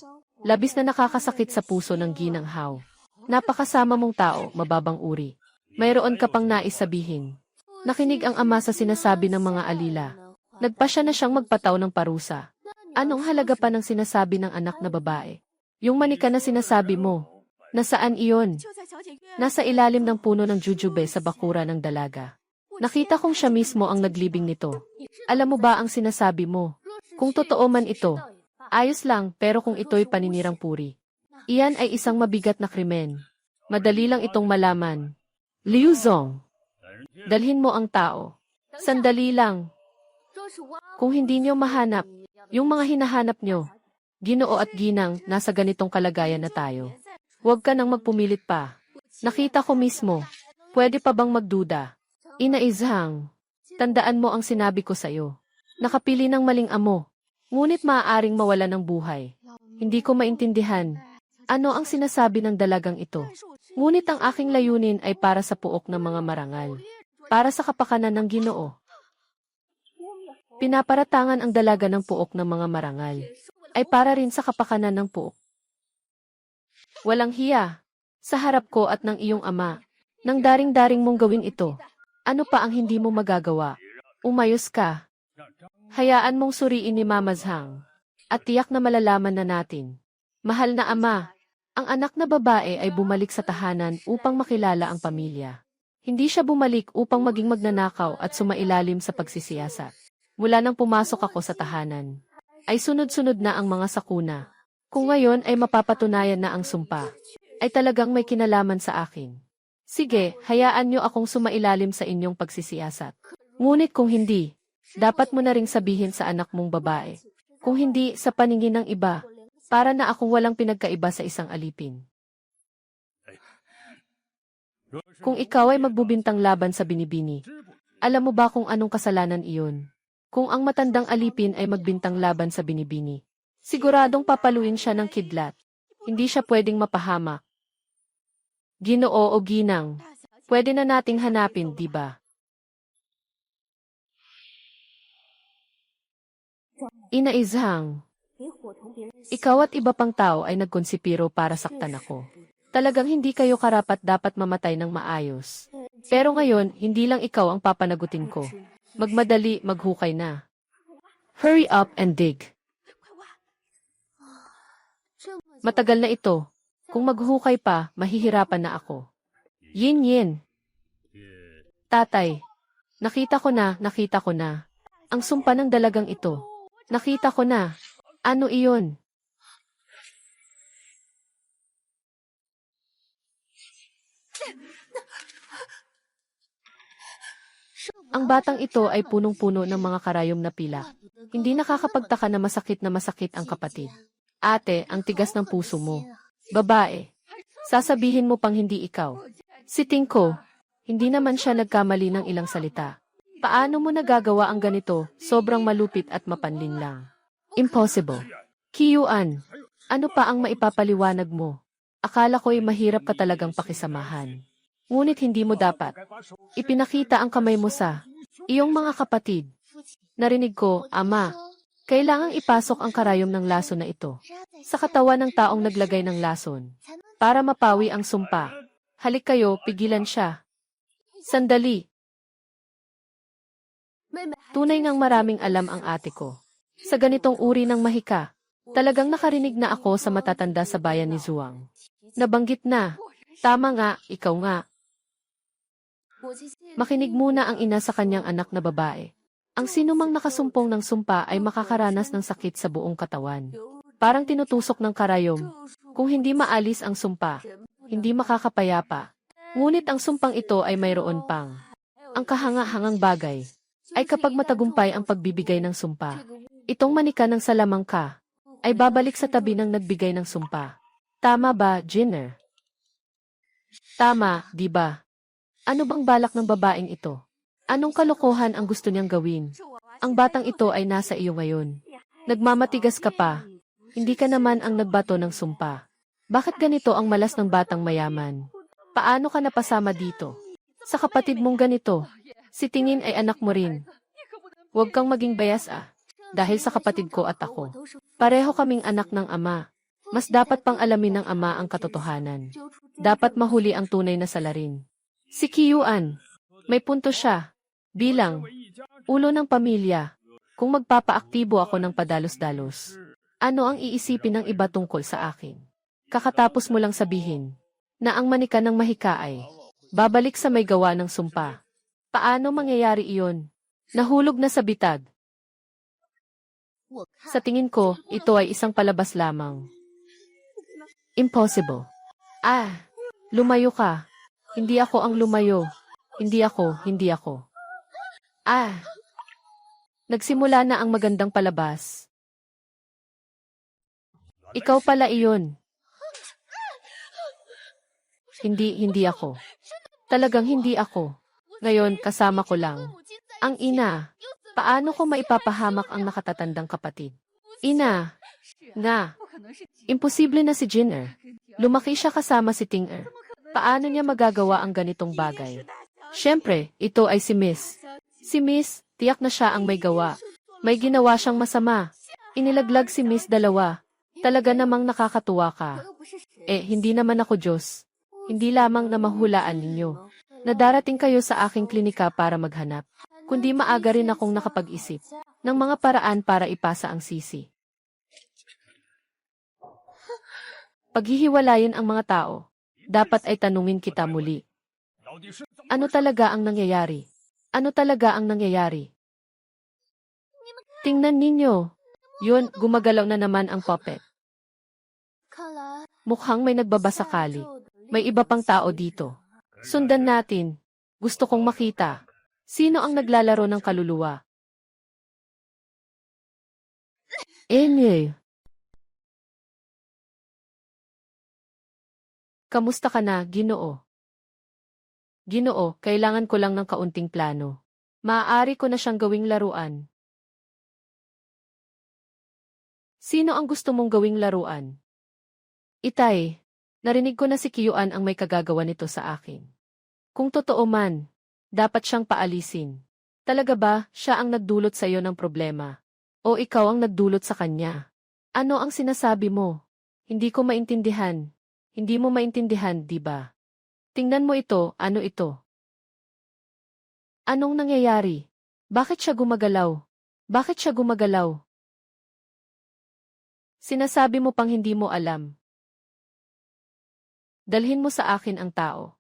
labis na nakakasakit sa puso ng Ginang Hao. Napakasama mong tao, mababang uri. Mayroon ka pang nais sabihin. Nakinig ang ama sa sinasabi ng mga alila. Nagpasya na siyang magpataw ng parusa. Anong halaga pa ng sinasabi ng anak na babae? Yung manika na sinasabi mo. Nasaan iyon? Nasa ilalim ng puno ng jujube sa bakura ng dalaga. Nakita kong siya mismo ang naglibing nito. Alam mo ba ang sinasabi mo? Kung totoo man ito, ayos lang, pero kung ito'y paninirang puri, iyan ay isang mabigat na krimen. Madali lang itong malaman. Liu Zong, dalhin mo ang tao. Sandali lang. Kung hindi niyo mahanap, yung mga hinahanap niyo, Ginoo at Ginang, nasa ganitong kalagayan na tayo. Huwag ka nang magpumilit pa. Nakita ko mismo. Pwede pa bang magduda? Ina Izhang, tandaan mo ang sinabi ko sa'yo. Nakapili ng maling amo. Ngunit maaaring mawala ng buhay. Hindi ko maintindihan. Ano ang sinasabi ng dalagang ito? Ngunit ang aking layunin ay para sa puok ng mga marangal. Para sa kapakanan ng Ginoo. Pinaparatangan ang dalaga ng puok ng mga marangal. Ay para rin sa kapakanan ng puok. Walang hiya. Sa harap ko at ng iyong ama. Nang daring-daring mong gawin ito. Ano pa ang hindi mo magagawa? Umayos ka. Hayaan mong suriin ni Mama Zhang. At tiyak na malalaman na natin. Mahal na ama, ang anak na babae ay bumalik sa tahanan upang makilala ang pamilya. Hindi siya bumalik upang maging magnanakaw at sumailalim sa pagsisiyasat. Mula nang pumasok ako sa tahanan, ay sunod-sunod na ang mga sakuna. Kung ngayon ay mapapatunayan na ang sumpa, ay talagang may kinalaman sa akin. Sige, hayaan niyo akong sumailalim sa inyong pagsisiyasat. Ngunit kung hindi, dapat mo na ring sabihin sa anak mong babae. Kung hindi, sa paningin ng iba, para na akong walang pinagkaiba sa isang alipin. Kung ikaw ay magbubintang laban sa binibini, alam mo ba kung anong kasalanan iyon? Kung ang matandang alipin ay magbintang laban sa binibini, siguradong papaluin siya ng kidlat. Hindi siya pwedeng mapahamak. Ginoo o ginang, pwede na nating hanapin, di ba? Ina Izhang, ikaw at iba pang tao ay nagkonsipiro para saktan ako. Talagang hindi kayo karapat-dapat mamatay ng maayos. Pero ngayon, hindi lang ikaw ang papanagutin ko. Magmadali, maghukay na. Hurry up and dig. Matagal na ito. Kung maghukay pa, mahihirapan na ako. Yin. Tatay, nakita ko na. Ang sumpa ng dalagang ito. Nakita ko na. Ano iyon? Ang batang ito ay punong-puno ng mga karayom na pilak. Hindi nakakapagtaka na masakit ang kapatid. Ate, ang tigas ng puso mo. Babae, sasabihin mo pang hindi ikaw. Si Tingko, hindi naman siya nagkamali ng ilang salita. Paano mo nagagawa ang ganito? Sobrang malupit at mapanlin lang. Impossible. Kiyuan, ano pa ang maipapaliwanag mo? Akala ko'y mahirap ka talagang pakisamahan. Ngunit hindi mo dapat. Ipinakita ang kamay mo sa iyong mga kapatid. Narinig ko, Ama, kailangang ipasok ang karayom ng lason na ito sa katawan ng taong naglagay ng lason para mapawi ang sumpa. Halik kayo, pigilan siya. Sandali. Tunay ngang maraming alam ang ate ko. Sa ganitong uri ng mahika, talagang nakarinig na ako sa matatanda sa bayan ni Zhuang. Nabanggit na. Tama nga, ikaw nga. Makinig muna ang ina sa kanyang anak na babae. Ang sinumang nakasumpong ng sumpa ay makakaranas ng sakit sa buong katawan. Parang tinutusok ng karayom. Kung hindi maalis ang sumpa, hindi makakapayapa. Ngunit ang sumpang ito ay mayroon pang. Ang kahanga-hangang bagay ay kapag matagumpay ang pagbibigay ng sumpa. Itong manika ng salamangka ay babalik sa tabi ng nagbigay ng sumpa. Tama ba, Jinner? Tama, di ba? Ano bang balak ng babaeng ito? Anong kalokohan ang gusto niyang gawin? Ang batang ito ay nasa iyo ngayon. Nagmamatigas ka pa. Hindi ka naman ang nagbato ng sumpa. Bakit ganito ang malas ng batang mayaman? Paano ka napasama dito? Sa kapatid mong ganito. Si Tingin ay anak mo rin. Huwag kang maging bias dahil sa kapatid ko at ako. Pareho kaming anak ng ama. Mas dapat pang alamin ng ama ang katotohanan. Dapat mahuli ang tunay na salarin. Si Kiyuan, may punto siya. Bilang ulo ng pamilya, kung magpapaaktibo ako ng padalos-dalos, ano ang iisipin ng iba tungkol sa akin? Kakatapos mo lang sabihin na ang manika ng mahika ay babalik sa may gawa ng sumpa. Paano mangyayari iyon? Nahulog na sa bitag. Sa tingin ko, ito ay isang palabas lamang. Impossible. Lumayo ka. Hindi ako ang lumayo. Hindi ako. Nagsimula na ang magandang palabas. Ikaw pala iyon. Hindi ako. Talagang hindi ako. Ngayon, kasama ko lang. Ang ina. Paano ko maipapahamak ang nakatatandang kapatid? Ina, nga, imposible na si Jin'er. Lumaki siya kasama si Ting-er. Paano niya magagawa ang ganitong bagay? Siyempre, ito ay si Miss. Si Miss, tiyak na siya ang may gawa. May ginawa siyang masama. Inilaglag si Miss dalawa. Talaga namang nakakatuwa ka. Hindi naman ako Diyos. Hindi lamang na mahulaan ninyo. Nadarating kayo sa aking klinika para maghanap. Kundi maaga rin akong nakapag-isip ng mga paraan para ipasa ang sisi. Paghihiwalayin ang mga tao, dapat ay tanungin kita muli. Ano talaga ang nangyayari? Ano talaga ang nangyayari? Tingnan ninyo. Yun, gumagalaw na naman ang puppet. Mukhang may nagbabasakali. May iba pang tao dito. Sundan natin. Gusto kong makita. Sino ang naglalaro ng kaluluwa? Enye. Kamusta ka na, Ginoo? Ginoo, kailangan ko lang ng kaunting plano. Maaari ko na siyang gawing laruan. Sino ang gusto mong gawing laruan? Itay, narinig ko na si Kiyuan ang may kagagawa nito sa akin. Kung totoo man, dapat siyang paalisin. Talaga ba siya ang nagdulot sa iyo ng problema? O ikaw ang nagdulot sa kanya? Ano ang sinasabi mo? Hindi ko maintindihan. Hindi mo maintindihan, di ba? Tingnan mo ito, ano ito? Anong nangyayari? Bakit siya gumagalaw? Bakit siya gumagalaw? Sinasabi mo pang hindi mo alam. Dalhin mo sa akin ang tao.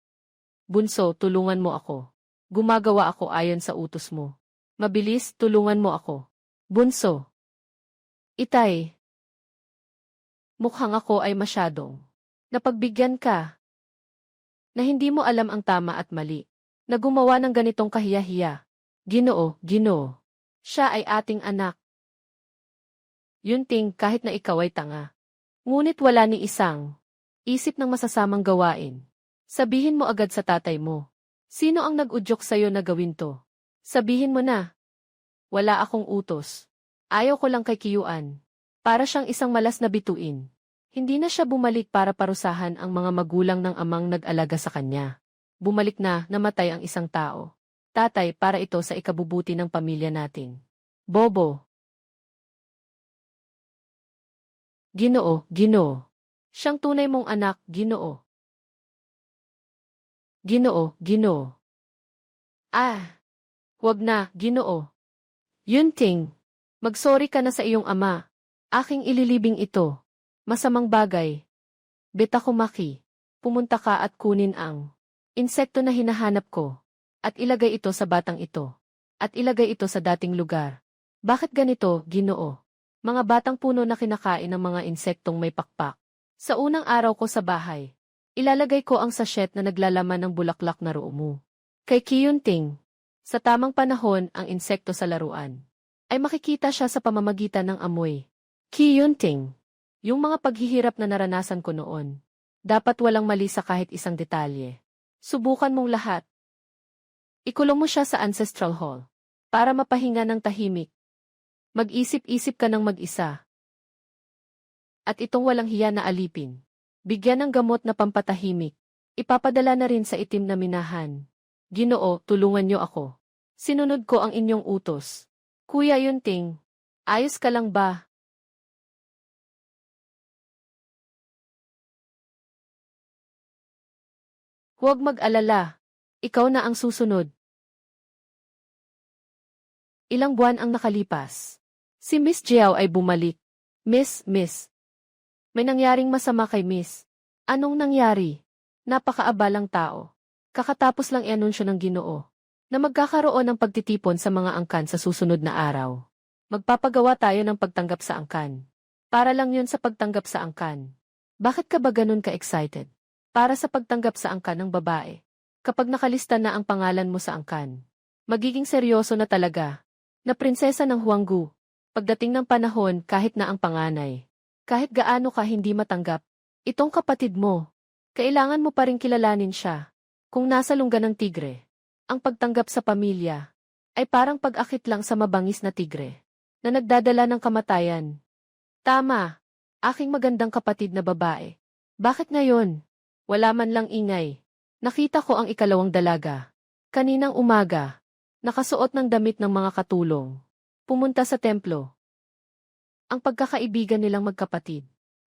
Bunso, tulungan mo ako. Gumagawa ako ayon sa utos mo. Mabilis, tulungan mo ako. Bunso. Itay. Mukhang ako ay masyadong napagbigyan ka. Na hindi mo alam ang tama at mali. Na gumawa ng ganitong kahiya-hiya. Ginoo, Ginoo. Siya ay ating anak. Yunting kahit na ikaw ay tanga. Ngunit wala ni isang isip ng masasamang gawain. Sabihin mo agad sa tatay mo. Sino ang nag-udyok sa'yo na gawin to? Sabihin mo na. Wala akong utos. Ayaw ko lang kay Kiyuan. Para siyang isang malas na bituin. Hindi na siya bumalik para parusahan ang mga magulang ng amang nag-alaga sa kanya. Bumalik na, namatay ang isang tao. Tatay, para ito sa ikabubuti ng pamilya natin. Bobo. Ginoo, Ginoo. Siyang tunay mong anak, Ginoo. Ginoo, Ginoo. Huwag na, Ginoo. Yunting, magsorry ka na sa iyong ama. Aking ililibing ito. Masamang bagay. Betakumaki, pumunta ka at kunin ang insekto na hinahanap ko. At ilagay ito sa batang ito. At ilagay ito sa dating lugar. Bakit ganito, Ginoo? Mga batang puno na kinakain ng mga insektong may pakpak. Sa unang araw ko sa bahay, ilalagay ko ang sachet na naglalaman ng bulaklak na ruumo. Kay Kiyunting, sa tamang panahon ang insekto sa laruan, ay makikita siya sa pamamagitan ng amoy. Kiyunting, yung mga paghihirap na naranasan ko noon, dapat walang mali sa kahit isang detalye. Subukan mong lahat. Ikulong mo siya sa ancestral hall, para mapahinga ng tahimik. Mag-isip-isip ka ng mag-isa. At itong walang hiya na alipin, bigyan ng gamot na pampatahimik. Ipapadala na rin sa itim na minahan. Ginoo, tulungan niyo ako. Sinunod ko ang inyong utos. Kuya Yunting, ayos ka lang ba? Huwag mag-alala. Ikaw na ang susunod. Ilang buwan ang nakalipas. Si Miss Jiao ay bumalik. Miss. May nangyaring masama kay Miss. Anong nangyari? Napakaabalang tao. Kakatapos lang i-anunsyo ng Ginoo na magkakaroon ng pagtitipon sa mga angkan sa susunod na araw. Magpapagawa tayo ng pagtanggap sa angkan. Para lang yun sa pagtanggap sa angkan. Bakit ka ba ganun ka-excited? Para sa pagtanggap sa angkan ng babae. Kapag nakalista na ang pangalan mo sa angkan, magiging seryoso na talaga. Na prinsesa ng Huanggu. Pagdating ng panahon kahit na ang panganay, kahit gaano ka hindi matanggap, itong kapatid mo, kailangan mo pa rin kilalanin siya. Kung nasa lungga ng tigre, ang pagtanggap sa pamilya, ay parang pag-akit lang sa mabangis na tigre na nagdadala ng kamatayan. Tama, aking magandang kapatid na babae. Bakit ngayon? Wala man lang ingay. Nakita ko ang ikalawang dalaga. Kaninang umaga, nakasuot ng damit ng mga katulong. Pumunta sa templo. Ang pagkakaibigan nilang magkapatid.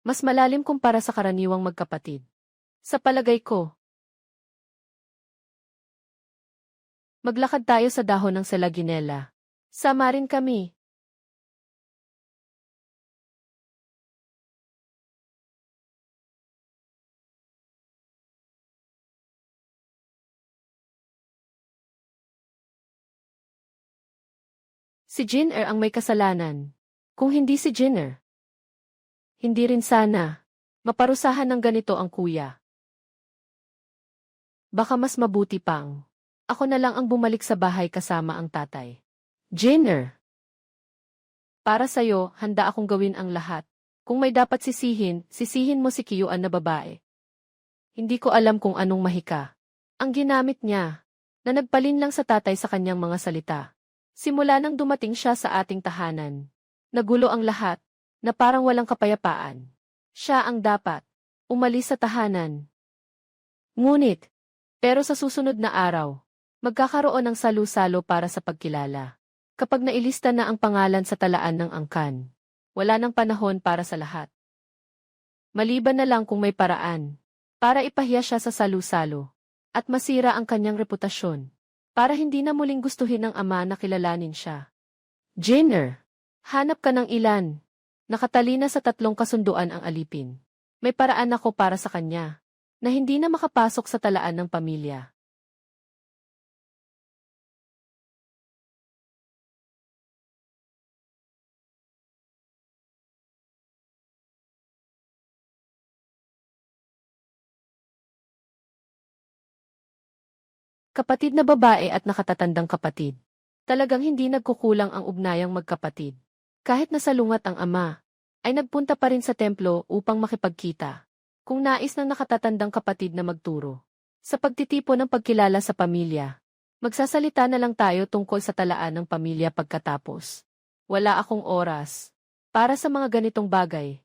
Mas malalim kumpara sa karaniwang magkapatid. Sa palagay ko, maglakad tayo sa dahon ng selaginela. Sama rin kami. Si Jinner ang may kasalanan. Kung hindi si Jinner, hindi rin sana maparusahan ng ganito ang kuya. Baka mas mabuti pang ako na lang ang bumalik sa bahay kasama ang tatay. Jinner, para sa'yo, handa akong gawin ang lahat. Kung may dapat sisihin, sisihin mo si Kiyuan na babae. Hindi ko alam kung anong mahika ang ginamit niya, na nagpalin lang sa tatay sa kanyang mga salita. Simula nang dumating siya sa ating tahanan, nagulo ang lahat, na parang walang kapayapaan. Siya ang dapat umalis sa tahanan. Ngunit, pero sa susunod na araw, magkakaroon ng salu-salo para sa pagkilala. Kapag nailista na ang pangalan sa talaan ng angkan, wala nang panahon para sa lahat. Maliban na lang kung may paraan, para ipahiya siya sa salu-salo, at masira ang kanyang reputasyon, para hindi na muling gustuhin ng ama na kilalanin siya. Jinner, hanap ka ng ilan. Nakatalina sa 3 kasunduan ang alipin. May paraan ako para sa kanya, na hindi na makapasok sa talaan ng pamilya. Kapatid na babae at nakatatandang kapatid. Talagang hindi nagkukulang ang ugnayang magkapatid. Kahit nasalungat ang ama, ay nagpunta pa rin sa templo upang makipagkita. Kung nais ng nakatatandang kapatid na magturo sa pagtitipon ng pagkilala sa pamilya, magsasalita na lang tayo tungkol sa talaan ng pamilya pagkatapos. Wala akong oras para sa mga ganitong bagay.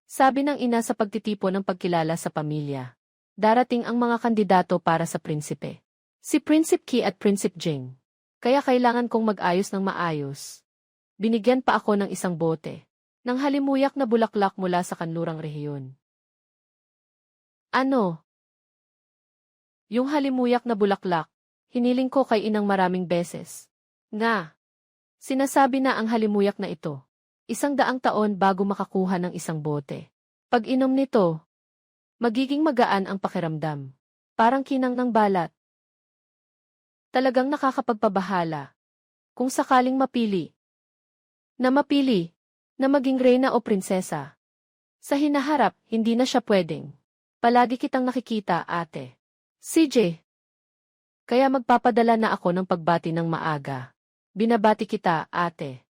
Sabi ng ina sa pagtitipon ng pagkilala sa pamilya. Darating ang mga kandidato para sa prinsipe. Si Prinsip Ki at Prinsip Jing. Kaya kailangan kong mag-ayos ng maayos. Binigyan pa ako ng isang bote ng halimuyak na bulaklak mula sa kanlurang rehiyon. Ano? Yung halimuyak na bulaklak, hiniling ko kay inang maraming beses. Nga, sinasabi na ang halimuyak na ito, 100 taon bago makakuha ng isang bote. Pag inom nito, magiging magaan ang pakiramdam. Parang kinang ng balat. Talagang nakakapagpabahala. Kung sakaling mapili na maging reyna o prinsesa. Sa hinaharap, hindi na siya pwedeng. Palagi kitang nakikita, ate. CJ. Kaya magpapadala na ako ng pagbati ng maaga. Binabati kita, ate.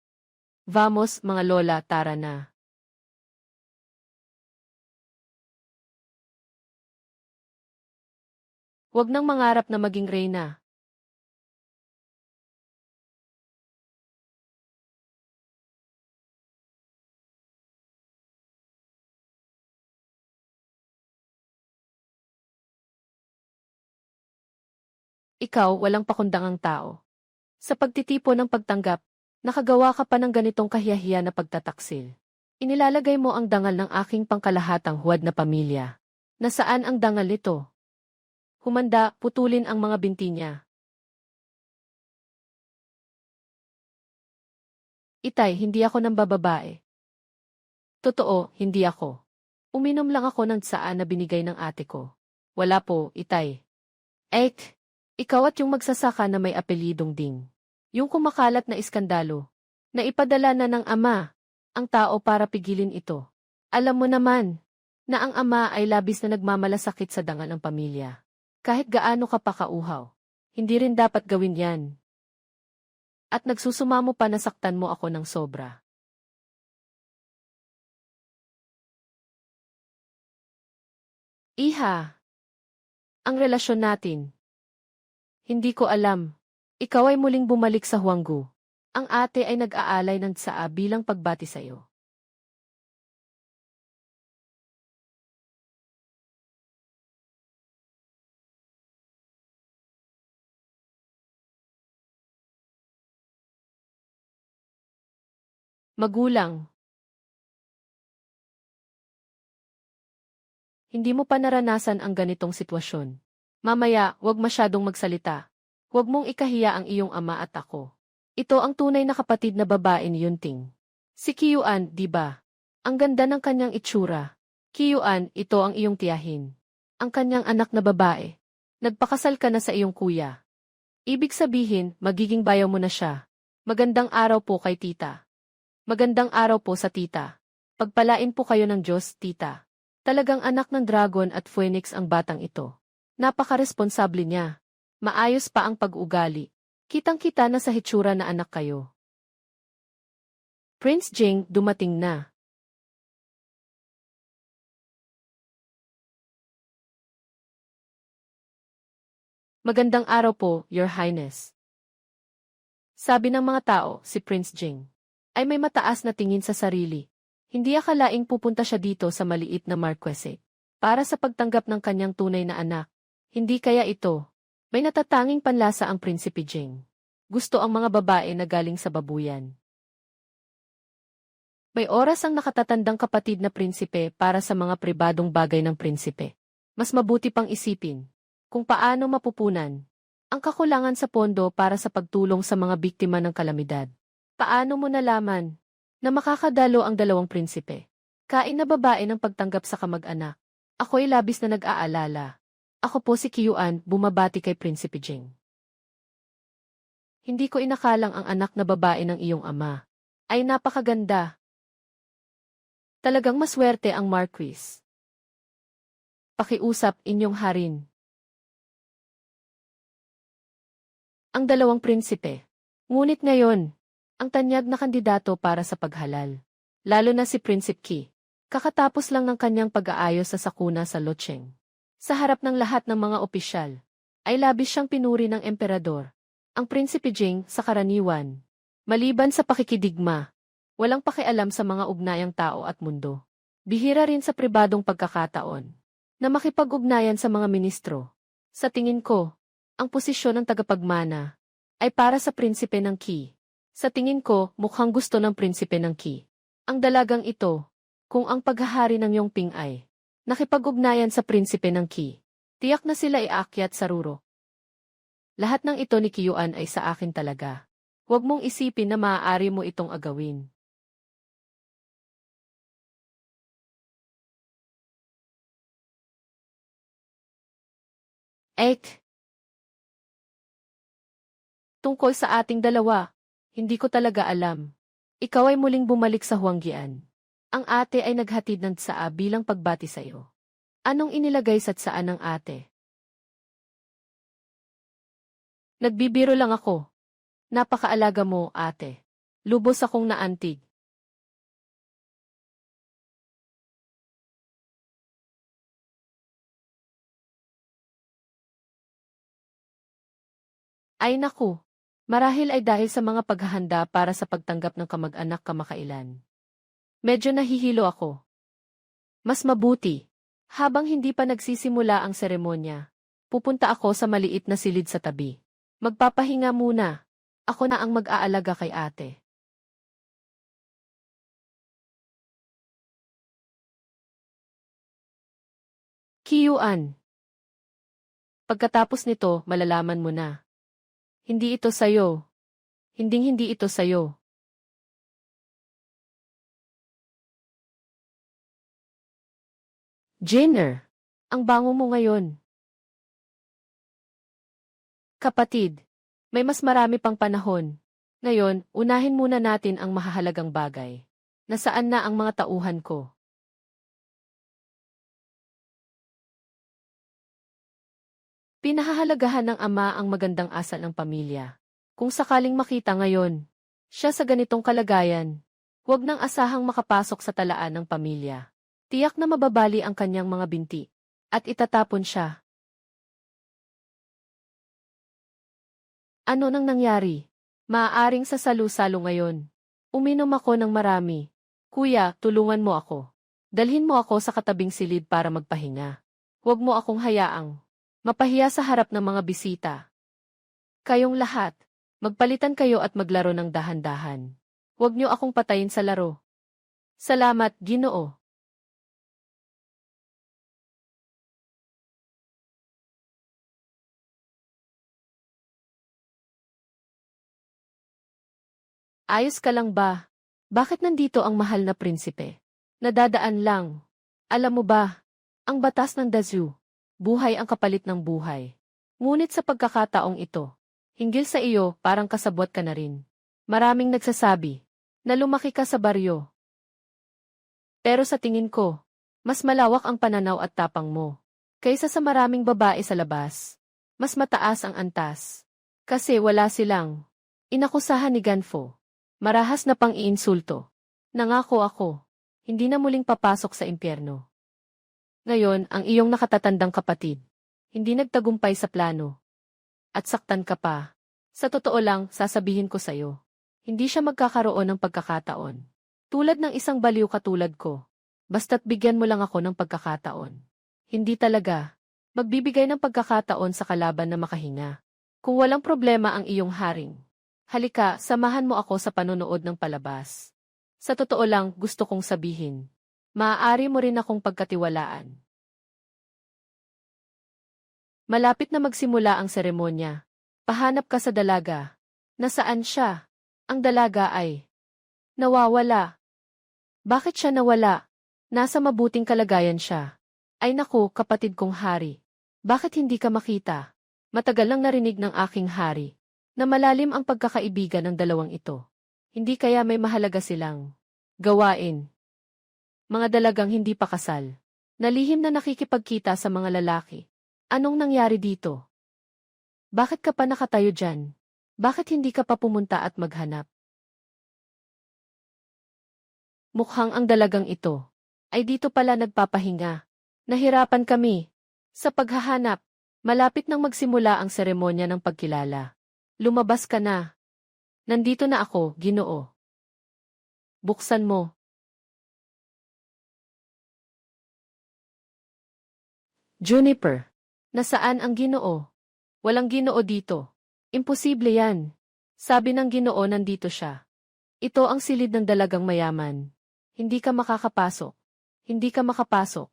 Vamos, mga lola, tara na. Huwag nang mangarap na maging reyna. Ikaw, walang pakundangang tao. Sa pagtitipon ng pagtanggap, nakagawa ka pa ng ganitong kahiyahiya na pagtataksil. Inilalagay mo ang dangal ng aking pangkalahatang huwad na pamilya. Nasaan ang dangal nito? Humanda, putulin ang mga binti niya. Itay, hindi ako ng bababae. Totoo, hindi ako. Uminom lang ako ng tsaan na binigay ng ate ko. Wala po, Itay. Ikaw at yung magsasaka na may apelidong Ding. Yung kumakalat na iskandalo. Na ipadala na ng ama ang tao para pigilin ito. Alam mo naman na ang ama ay labis na nagmamalasakit sa dangal ng pamilya. Kahit gaano ka pa kauhaw, hindi rin dapat gawin yan. At nagsusumamo pa na saktan mo ako ng sobra. Iha, ang relasyon natin. Hindi ko alam. Ikaw ay muling bumalik sa Huanggu. Ang ate ay nag-aalay ng tsaa bilang pagbati sa'yo. Magulang. Hindi mo pa naranasan ang ganitong sitwasyon. Mamaya, huwag masyadong magsalita. Huwag mong ikahiya ang iyong ama at ako. Ito ang tunay na kapatid na babae ni Yunting. Si Kiyuan, di ba? Ang ganda ng kanyang itsura. Kiyuan, ito ang iyong tiyahin. Ang kanyang anak na babae. Nagpakasal ka na sa iyong kuya. Ibig sabihin, magiging bayaw mo na siya. Magandang araw po kay tita. Magandang araw po sa tita. Pagpalain po kayo ng Diyos, tita. Talagang anak ng dragon at phoenix ang batang ito. Napakaresponsable niya. Maayos pa ang pag-ugali. Kitang-kita na sa hitsura na anak kayo. Prince Jing, dumating na. Magandang araw po, Your Highness. Sabi ng mga tao, si Prince Jing ay may mataas na tingin sa sarili. Hindi akalaing pupunta siya dito sa maliit na marquese para sa pagtanggap ng kanyang tunay na anak. Hindi kaya ito. May natatanging panlasa ang Prinsipe Jing. Gusto ang mga babae na galing sa babuyan. May oras ang nakatatandang kapatid na prinsipe para sa mga pribadong bagay ng prinsipe. Mas mabuti pang isipin kung paano mapupunan ang kakulangan sa pondo para sa pagtulong sa mga biktima ng kalamidad. Paano mo nalaman na makakadalo ang dalawang prinsipe? Kain na babae ng pagtanggap sa kamag-anak. Ako'y labis na nag-aalala. Ako po si Kiyuan, bumabati kay Prinsipe Jing. Hindi ko inakalang ang anak na babae ng iyong ama ay napakaganda. Talagang maswerte ang Marquis. Pakiusap, inyong harin. Ang dalawang prinsipe. Ngunit ngayon, ang tanyag na kandidato para sa paghalal. Lalo na si Prinsipe Qi. Kakatapos lang ng kanyang pag-aayos sa sakuna sa Lucheng. Sa harap ng lahat ng mga opisyal, ay labis siyang pinuri ng emperador. Ang Prinsipe Jing sa karaniwan. Maliban sa pakikidigma, walang pakialam sa mga ugnayang tao at mundo. Bihira rin sa pribadong pagkakataon na makipag-ugnayan sa mga ministro. Sa tingin ko, ang posisyon ng tagapagmana ay para sa Prinsipe ng Qi. Sa tingin ko, mukhang gusto ng Prinsipe ng Qi ang dalagang ito, kung ang paghahari ng Yongping ay nakipag-ugnayan sa Prinsipe ng Qi. Tiyak na sila iakyat sa ruro. Lahat ng ito ni Kiyuan ay sa akin talaga. Huwag mong isipin na maaari mo itong agawin. Ek. Tungkol sa ating dalawa, hindi ko talaga alam. Ikaw ay muling bumalik sa Huanggian. Ang ate ay naghatid ng tsaa bilang pagbati sa iyo. Anong inilagay sa tsaa ng ate? Nagbibiro lang ako. Napakaalaga mo, ate. Lubos akong naantig. Ay naku. Marahil ay dahil sa mga paghahanda para sa pagtanggap ng kamag-anak kamakailan. Medyo nahihilo ako. Mas mabuti. Habang hindi pa nagsisimula ang seremonya, pupunta ako sa maliit na silid sa tabi. Magpapahinga muna. Ako na ang mag-aalaga kay ate. Kiyuan. Pagkatapos nito, malalaman mo na. Hindi ito sayo. Hinding-hindi ito sayo. Jenner, ang bango mo ngayon. Kapatid, may mas marami pang panahon. Ngayon, unahin muna natin ang mahahalagang bagay. Nasaan na ang mga tauhan ko? Pinahahalagahan ng ama ang magandang asal ng pamilya. Kung sakaling makita ngayon, siya sa ganitong kalagayan, huwag nang asahang makapasok sa talaan ng pamilya. Tiyak na mababali ang kanyang mga binti, at itatapon siya. Ano nang nangyari? Maaaring sa salu-salo ngayon. Uminom ako ng marami. Kuya, tulungan mo ako. Dalhin mo ako sa katabing silid para magpahinga. Huwag mo akong hayaang mapahiya sa harap ng mga bisita. Kayong lahat, magpalitan kayo at maglaro ng dahan-dahan. Huwag niyo akong patayin sa laro. Salamat, Ginoo. Ayos ka lang ba? Bakit nandito ang mahal na prinsipe? Nadadaan lang. Alam mo ba, ang batas ng Dazu, buhay ang kapalit ng buhay. Ngunit sa pagkakataong ito, hinggil sa iyo parang kasabwat ka na rin. Maraming nagsasabi na lumaki ka sa baryo. Pero sa tingin ko, mas malawak ang pananaw at tapang mo kaysa sa maraming babae sa labas. Mas mataas ang antas. Kasi wala silang inakusahan ni Ganfo. Marahas na pang-iinsulto. Nangako ako, hindi na muling papasok sa impyerno. Ngayon, ang iyong nakatatandang kapatid, hindi nagtagumpay sa plano. At saktan ka pa. Sa totoo lang, sasabihin ko sa'yo, hindi siya magkakaroon ng pagkakataon. Tulad ng isang baliw katulad ko. Basta't bigyan mo lang ako ng pagkakataon. Hindi talaga. Magbibigay ng pagkakataon sa kalaban na makahinga. Kung walang problema ang iyong haring. Halika, samahan mo ako sa panonood ng palabas. Sa totoo lang, gusto kong sabihin. Maaari mo rin akong pagkatiwalaan. Malapit na magsimula ang seremonya. Pahanap ka sa dalaga. Nasaan siya? Ang dalaga ay nawawala. Bakit siya nawala? Nasa mabuting kalagayan siya. Ay naku, kapatid kong hari. Bakit hindi ka makita? Matagal nang narinig ng aking hari na malalim ang pagkakaibigan ng dalawang ito. Hindi kaya may mahalaga silang gawain. Mga dalagang hindi pa kasal. Nalihim na nakikipagkita sa mga lalaki. Anong nangyari dito? Bakit ka pa nakatayo dyan? Bakit hindi ka pa pumunta at maghanap? Mukhang ang dalagang ito ay dito pala nagpapahinga. Nahirapan kami sa paghahanap. Malapit nang magsimula ang seremonya ng pagkilala. Lumabas ka na. Nandito na ako, Ginoo. Buksan mo. Juniper. Nasaan ang Ginoo? Walang Ginoo dito. Imposible yan. Sabi ng Ginoo nandito siya. Ito ang silid ng dalagang mayaman. Hindi ka makakapasok. Hindi ka makapasok.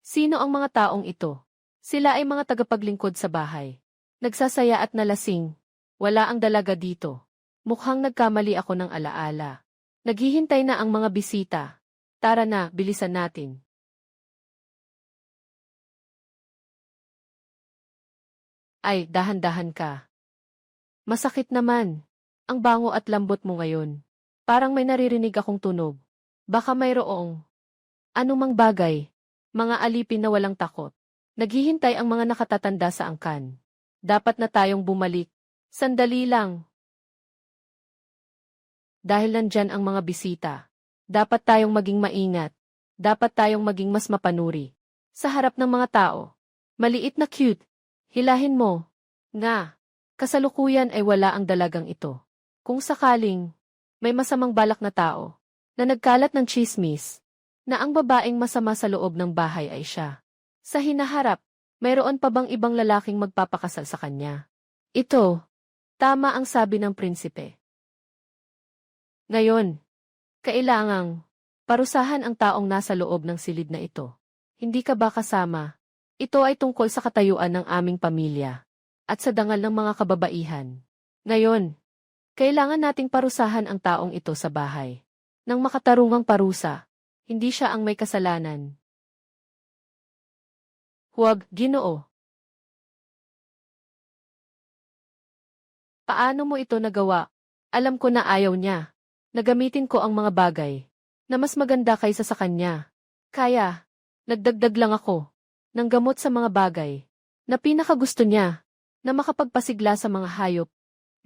Sino ang mga taong ito? Sila ay mga tagapaglingkod sa bahay. Nagsasaya at nalasing. Wala ang dalaga dito. Mukhang nagkamali ako ng alaala. Naghihintay na ang mga bisita. Tara na, bilisan natin. Ay, dahan-dahan ka. Masakit naman. Ang bango at lambot mo ngayon. Parang may naririnig akong tunog. Baka mayroong anumang bagay. Mga alipin na walang takot. Naghihintay ang mga nakatatanda sa angkan. Dapat na tayong bumalik. Sandali lang. Dahil nandyan ang mga bisita. Dapat tayong maging maingat. Dapat tayong maging mas mapanuri. Sa harap ng mga tao. Maliit na cute. Hilahin mo. Nga. Kasalukuyan ay wala ang dalagang ito. Kung sakaling may masamang balak na tao na nagkalat ng chismis na ang babaeng masama sa loob ng bahay ay siya. Sa hinaharap, mayroon pa bang ibang lalaking magpapakasal sa kanya? Ito, tama ang sabi ng prinsipe. Ngayon, kailangang parusahan ang taong nasa loob ng silid na ito. Hindi ka ba kasama? Ito ay tungkol sa katayuan ng aming pamilya at sa dangal ng mga kababaihan. Ngayon, kailangan nating parusahan ang taong ito sa bahay. Nang makatarungang parusa, hindi siya ang may kasalanan. Huwag, Ginoo. Paano mo ito nagawa? Alam ko na ayaw niya. Nagamitin ko ang mga bagay na mas maganda kaysa sa kanya. Kaya, nagdagdag lang ako ng gamot sa mga bagay na pinakagusto niya na makapagpasigla sa mga hayop.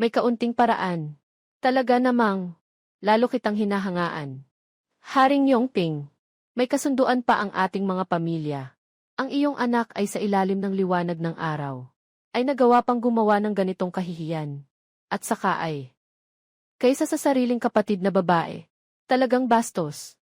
May kaunting paraan. Talaga namang, lalo kitang hinahangaan. Haring Yongping, may kasunduan pa ang ating mga pamilya. Ang iyong anak ay sa ilalim ng liwanag ng araw. ay nagawa pang gumawa ng ganitong kahihiyan. At saka ay, kaysa sa sariling kapatid na babae, talagang bastos.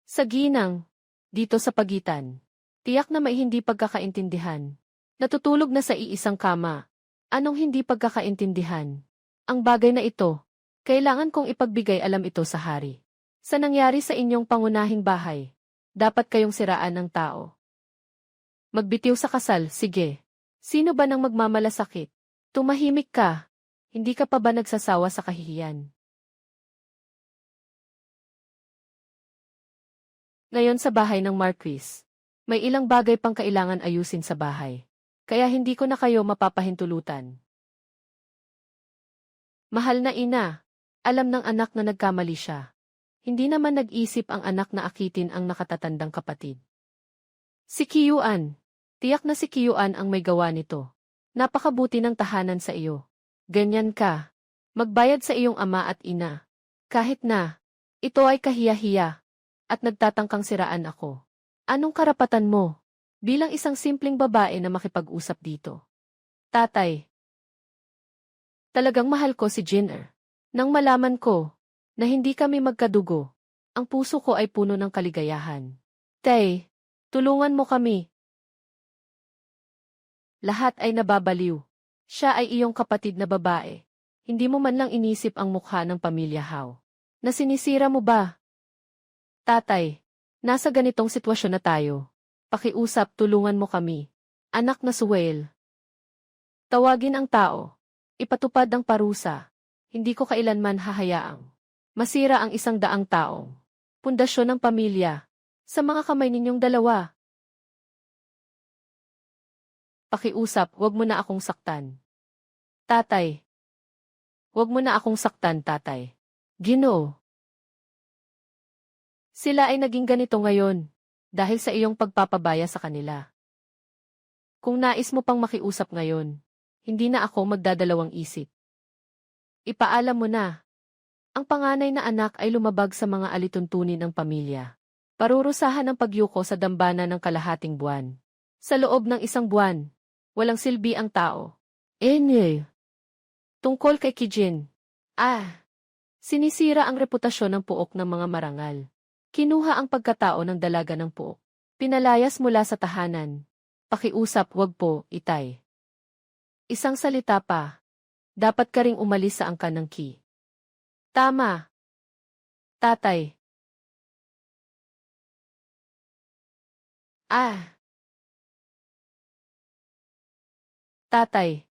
Sa ginang, dito sa pagitan, tiyak na may hindi pagkakaintindihan. Natutulog na sa iisang kama. Anong hindi pagkakaintindihan? Ang bagay na ito, kailangan kong ipagbigay alam ito sa hari. Sa nangyari sa inyong pangunahing bahay, dapat kayong siraan ng tao. Magbitiw sa kasal, sige. Sino ba nang magmamalasakit? Tumahimik ka. Hindi ka pa ba nagsasawa sa kahihiyan? Ngayon sa bahay ng Marquis, may ilang bagay pang kailangan ayusin sa bahay. Kaya hindi ko na kayo mapapahintulutan. Mahal na ina, alam ng anak na nagkamali siya. Hindi naman nag-isip ang anak na akitin ang nakatatandang kapatid. Si Kiyuan, tiyak na si Kiyuan ang may gawa nito. Napakabuti ng tahanan sa iyo. Ganyan ka. Magbayad sa iyong ama at ina. Kahit na, ito ay kahiya-hiya. At nagtatangkang siraan ako. Anong karapatan mo? Bilang isang simpleng babae na makipag-usap dito. Tatay. Talagang mahal ko si Jinner. Nang malaman ko na hindi kami magkadugo, ang puso ko ay puno ng kaligayahan. Tay, tulungan mo kami. Lahat ay nababaliw. Siya ay iyong kapatid na babae. Hindi mo man lang inisip ang mukha ng pamilya Hao. Na sinisira mo ba? Tatay, nasa ganitong sitwasyon na tayo. Pakiusap, tulungan mo kami. Anak na Suwail. Tawagin ang tao. Ipatupad ang parusa. Hindi ko kailanman hahayaang masira ang 100 taong pundasyon ng pamilya sa mga kamay ninyong dalawa. Pakiusap, wag mo na akong saktan. Tatay. Wag mo na akong saktan, tatay. Ginoo. Sila ay naging ganito ngayon, dahil sa iyong pagpapabaya sa kanila. Kung nais mo pang makiusap ngayon, hindi na ako magdadalawang isip. Ipaalam mo na. Ang panganay na anak ay lumabag sa mga alituntunin ng pamilya. Parurusahan ang pagyuko sa dambana ng kalahating buwan. Sa loob ng 1 buwan, walang silbi ang tao. Tungkol kay Kijin. Sinisira ang reputasyon ng puok ng mga marangal. Kinuha ang pagkatao ng dalaga ng puok. Pinalayas mula sa tahanan. Pakiusap, wag po, itay. Isang salita pa. Dapat ka ring umalis sa angkan ng Ki. Tama. Tatay. Tatay.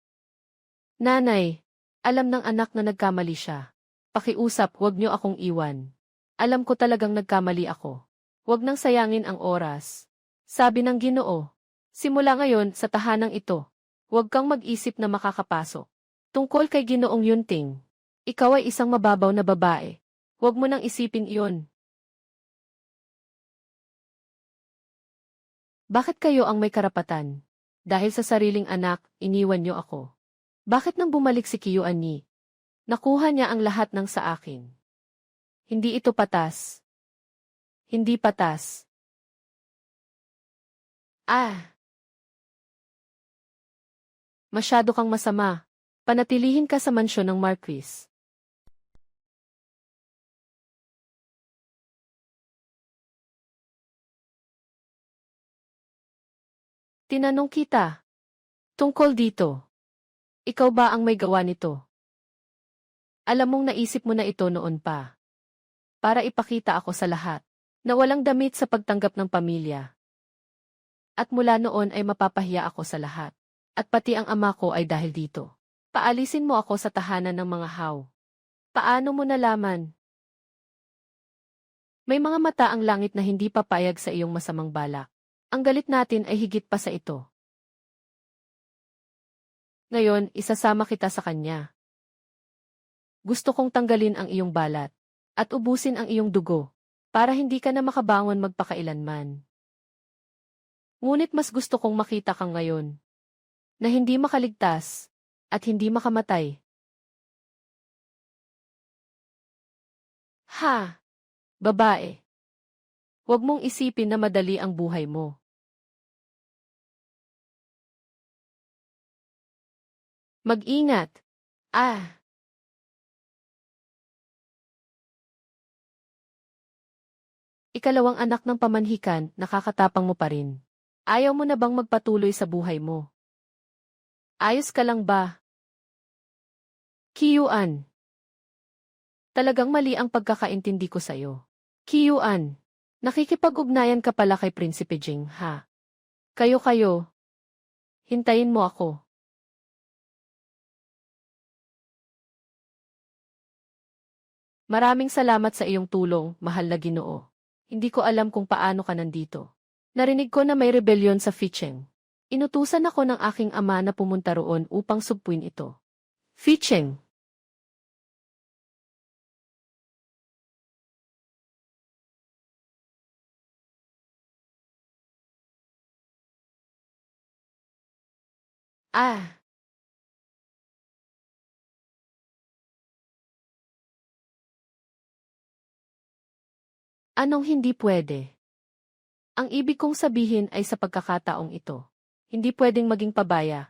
Nanay, alam ng anak na nagkamali siya. Pakiusap, wag niyo akong iwan. Alam ko talagang nagkamali ako. Wag nang sayangin ang oras. Sabi ng Ginoo, simula ngayon sa tahanang ito, wag kang mag-isip na makakapasok. Tungkol kay Ginoong Yunting, ikaw ay isang mababaw na babae. Wag mo nang isipin iyon. Bakit kayo ang may karapatan? Dahil sa sariling anak, iniwan niyo ako. Bakit nang bumalik si Kiyuan ni? Nakuha niya ang lahat ng sa akin. Hindi ito patas. Hindi patas. Masyado kang masama. Panatilihin ka sa mansyon ng Marquis. Tinanong kita. Tungkol dito. Ikaw ba ang may gawa nito? Alam mong naisip mo na ito noon pa. Para ipakita ako sa lahat na walang damit sa pagtanggap ng pamilya. At mula noon ay mapapahiya ako sa lahat. At pati ang ama ko ay dahil dito. Paalisin mo ako sa tahanan ng mga Hao. Paano mo nalaman? May mga mata ang langit na hindi papayag sa iyong masamang balak. Ang galit natin ay higit pa sa ito. Ngayon, isasama kita sa kanya. Gusto kong tanggalin ang iyong balat at ubusin ang iyong dugo para hindi ka na makabangon magpakailanman. Ngunit mas gusto kong makita kang ngayon na hindi makaligtas at hindi makamatay. Babae. Huwag mong isipin na madali ang buhay mo. Mag-ingat. Ah, ikalawang anak ng pamanhikan, nakakatapang mo pa rin. Ayaw mo na bang magpatuloy sa buhay mo? Ayos ka lang ba? Kiyuan. Talagang mali ang pagkakaintindi ko sa'yo. Kiyuan. Nakikipag-ugnayan ka pala kay Prinsipe Jing, ha? Kayo. Hintayin mo ako. Maraming salamat sa iyong tulong, mahal na Ginoo. Hindi ko alam kung paano ka nandito. Narinig ko na may rebelyon sa Ficheng. Inutusan ako ng aking ama na pumunta roon upang subpuin ito. Ficheng. Ah, anong hindi pwede? Ang ibig kong sabihin ay sa pagkakataong ito. Hindi pwedeng maging pabaya.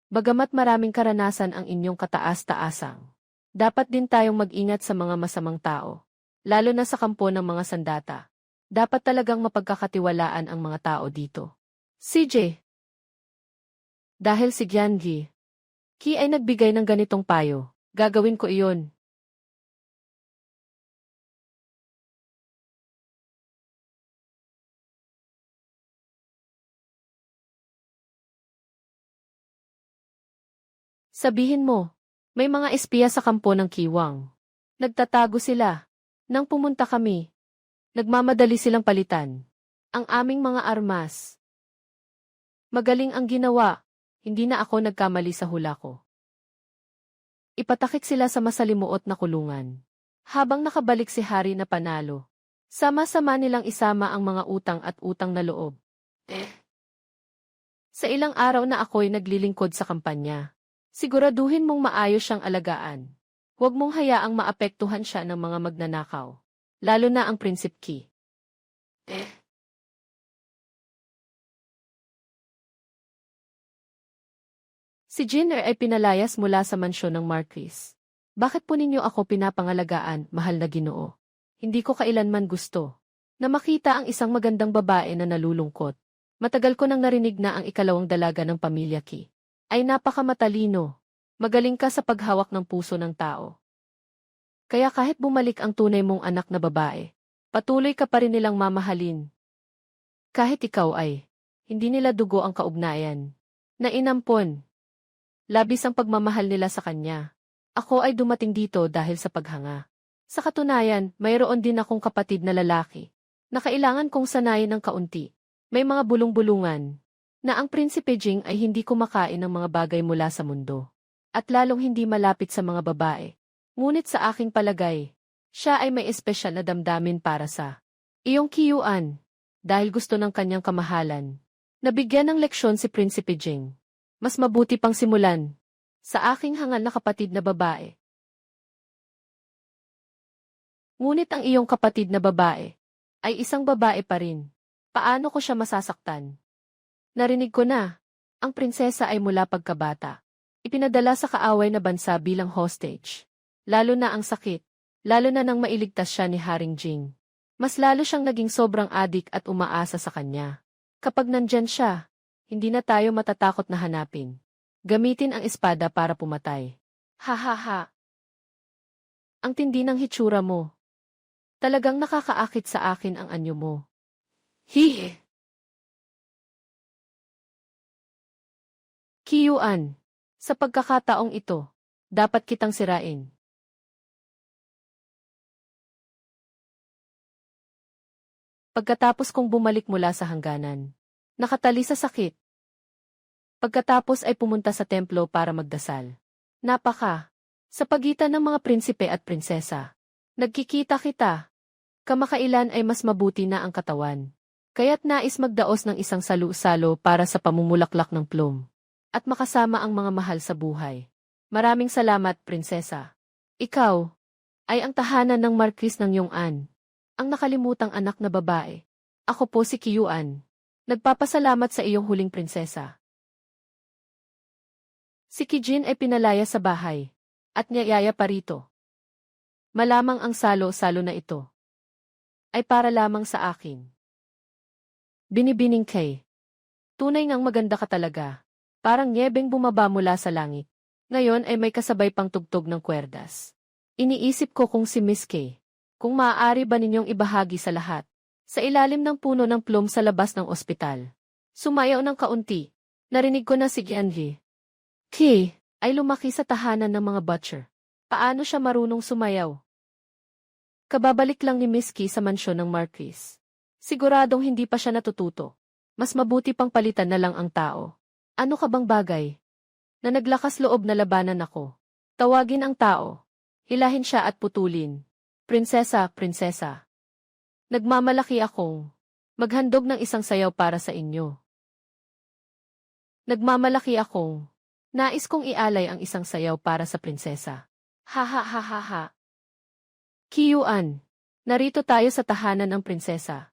Bagamat maraming karanasan ang inyong kataas-taasang. Dapat din tayong mag-ingat sa mga masamang tao. Lalo na sa kampo ng mga sandata. Dapat talagang mapagkakatiwalaan ang mga tao dito. CJ. Dahil si Gyangi, Ki ay nagbigay ng ganitong payo. Gagawin ko iyon. Sabihin mo, may mga espiya sa kampo ng Kiwang. Nagtatago sila. Nang pumunta kami, nagmamadali silang palitan ang aming mga armas. Magaling ang ginawa, hindi na ako nagkamali sa hula ko. Ipatakik sila sa masalimuot na kulungan. Habang nakabalik si Hari na panalo, sama-sama nilang isama ang mga utang at utang na loob. Sa ilang araw na ako'y naglilingkod sa kampanya, siguraduhin mong maayos siyang alagaan. Huwag mong hayaang maapektuhan siya ng mga magnanakaw, lalo na ang Prinsip Ki. Si Jinner ay pinalayas mula sa mansyon ng Marquis. Bakit po ninyo ako pinapangalagaan, mahal na Ginoo? Hindi ko kailanman gusto na makita ang isang magandang babae na nalulungkot. Matagal ko nang narinig na ang ikalawang dalaga ng pamilya Ki ay napakamatalino. Magaling ka sa paghawak ng puso ng tao. Kaya kahit bumalik ang tunay mong anak na babae, patuloy ka pa rin nilang mamahalin. Kahit ikaw ay hindi nila dugo ang kaugnayan na inampon. Labis ang pagmamahal nila sa kanya. Ako ay dumating dito dahil sa paghanga. Sa katunayan, mayroon din akong kapatid na lalaki na kailangan kong sanayin ng kaunti. May mga bulong-bulungan na ang Prinsipe Jing ay hindi kumakain ng mga bagay mula sa mundo at lalong hindi malapit sa mga babae. Ngunit sa aking palagay, siya ay may espesyal na damdamin para sa iyong Kiyuan dahil gusto ng kanyang kamahalan. Nabigyan ng leksyon si Prinsipe Jing. Mas mabuti pang simulan sa aking hangal na kapatid na babae. Ngunit ang iyong kapatid na babae ay isang babae pa rin. Paano ko siya masasaktan? Narinig ko na, ang prinsesa ay mula pagkabata. Ipinadala sa kaaway na bansa bilang hostage. Lalo na ang sakit, lalo na nang mailigtas siya ni Haring Jing. Mas lalo siyang naging sobrang adik at umaasa sa kanya. Kapag nandyan siya, hindi na tayo matatakot na hanapin. Gamitin ang espada para pumatay. Ha ha ha. Ang tindi ng hitsura mo. Talagang nakakaakit sa akin ang anyo mo. Hihe. Kiyuan. Sa pagkakataong ito, dapat kitang sirain. Pagkatapos kong bumalik mula sa hangganan, nakatali sa sakit. Pagkatapos ay pumunta sa templo para magdasal. Sa pagitan ng mga prinsipe at prinsesa. Nagkikita kita. Kamakailan ay mas mabuti na ang katawan. Kaya't nais magdaos ng isang salu-salo para sa pamumulaklak ng plum. At makasama ang mga mahal sa buhay. Maraming salamat, prinsesa. Ikaw ay ang tahanan ng Marquis ng Yong'an. Ang nakalimutang anak na babae. Ako po si Kiyuan. Nagpapasalamat sa iyong huling prinsesa. Si Kijin ay pinalaya sa bahay. At niyaya pa rito. Malamang ang salo-salo na ito ay para lamang sa akin. Binibining Kay. Tunay ngang maganda ka talaga. Parang nyebeng bumaba mula sa langit. Ngayon ay may kasabay pang tugtog ng kwerdas. Iniisip ko kung si Miss Kay, kung maaari ba ninyong ibahagi sa lahat. Sa ilalim ng puno ng plum sa labas ng ospital. Sumayaw ng kaunti. Narinig ko na si Gianli. Kay ay lumaki sa tahanan ng mga butcher. Paano siya marunong sumayaw? Kababalik lang ni Miss Kay sa mansyon ng Marquis. Siguradong hindi pa siya natututo. Mas mabuti pang palitan na lang ang tao. Ano ka bang bagay? Na naglakas loob na labanan ako. Tawagin ang tao. Hilahin siya at putulin. Prinsesa, prinsesa. Nagmamalaki akong maghandog ng isang sayaw para sa inyo. Nagmamalaki akong nais kong ialay ang isang sayaw para sa prinsesa. Ha ha ha ha ha. Kiyuan, narito tayo sa tahanan ng prinsesa.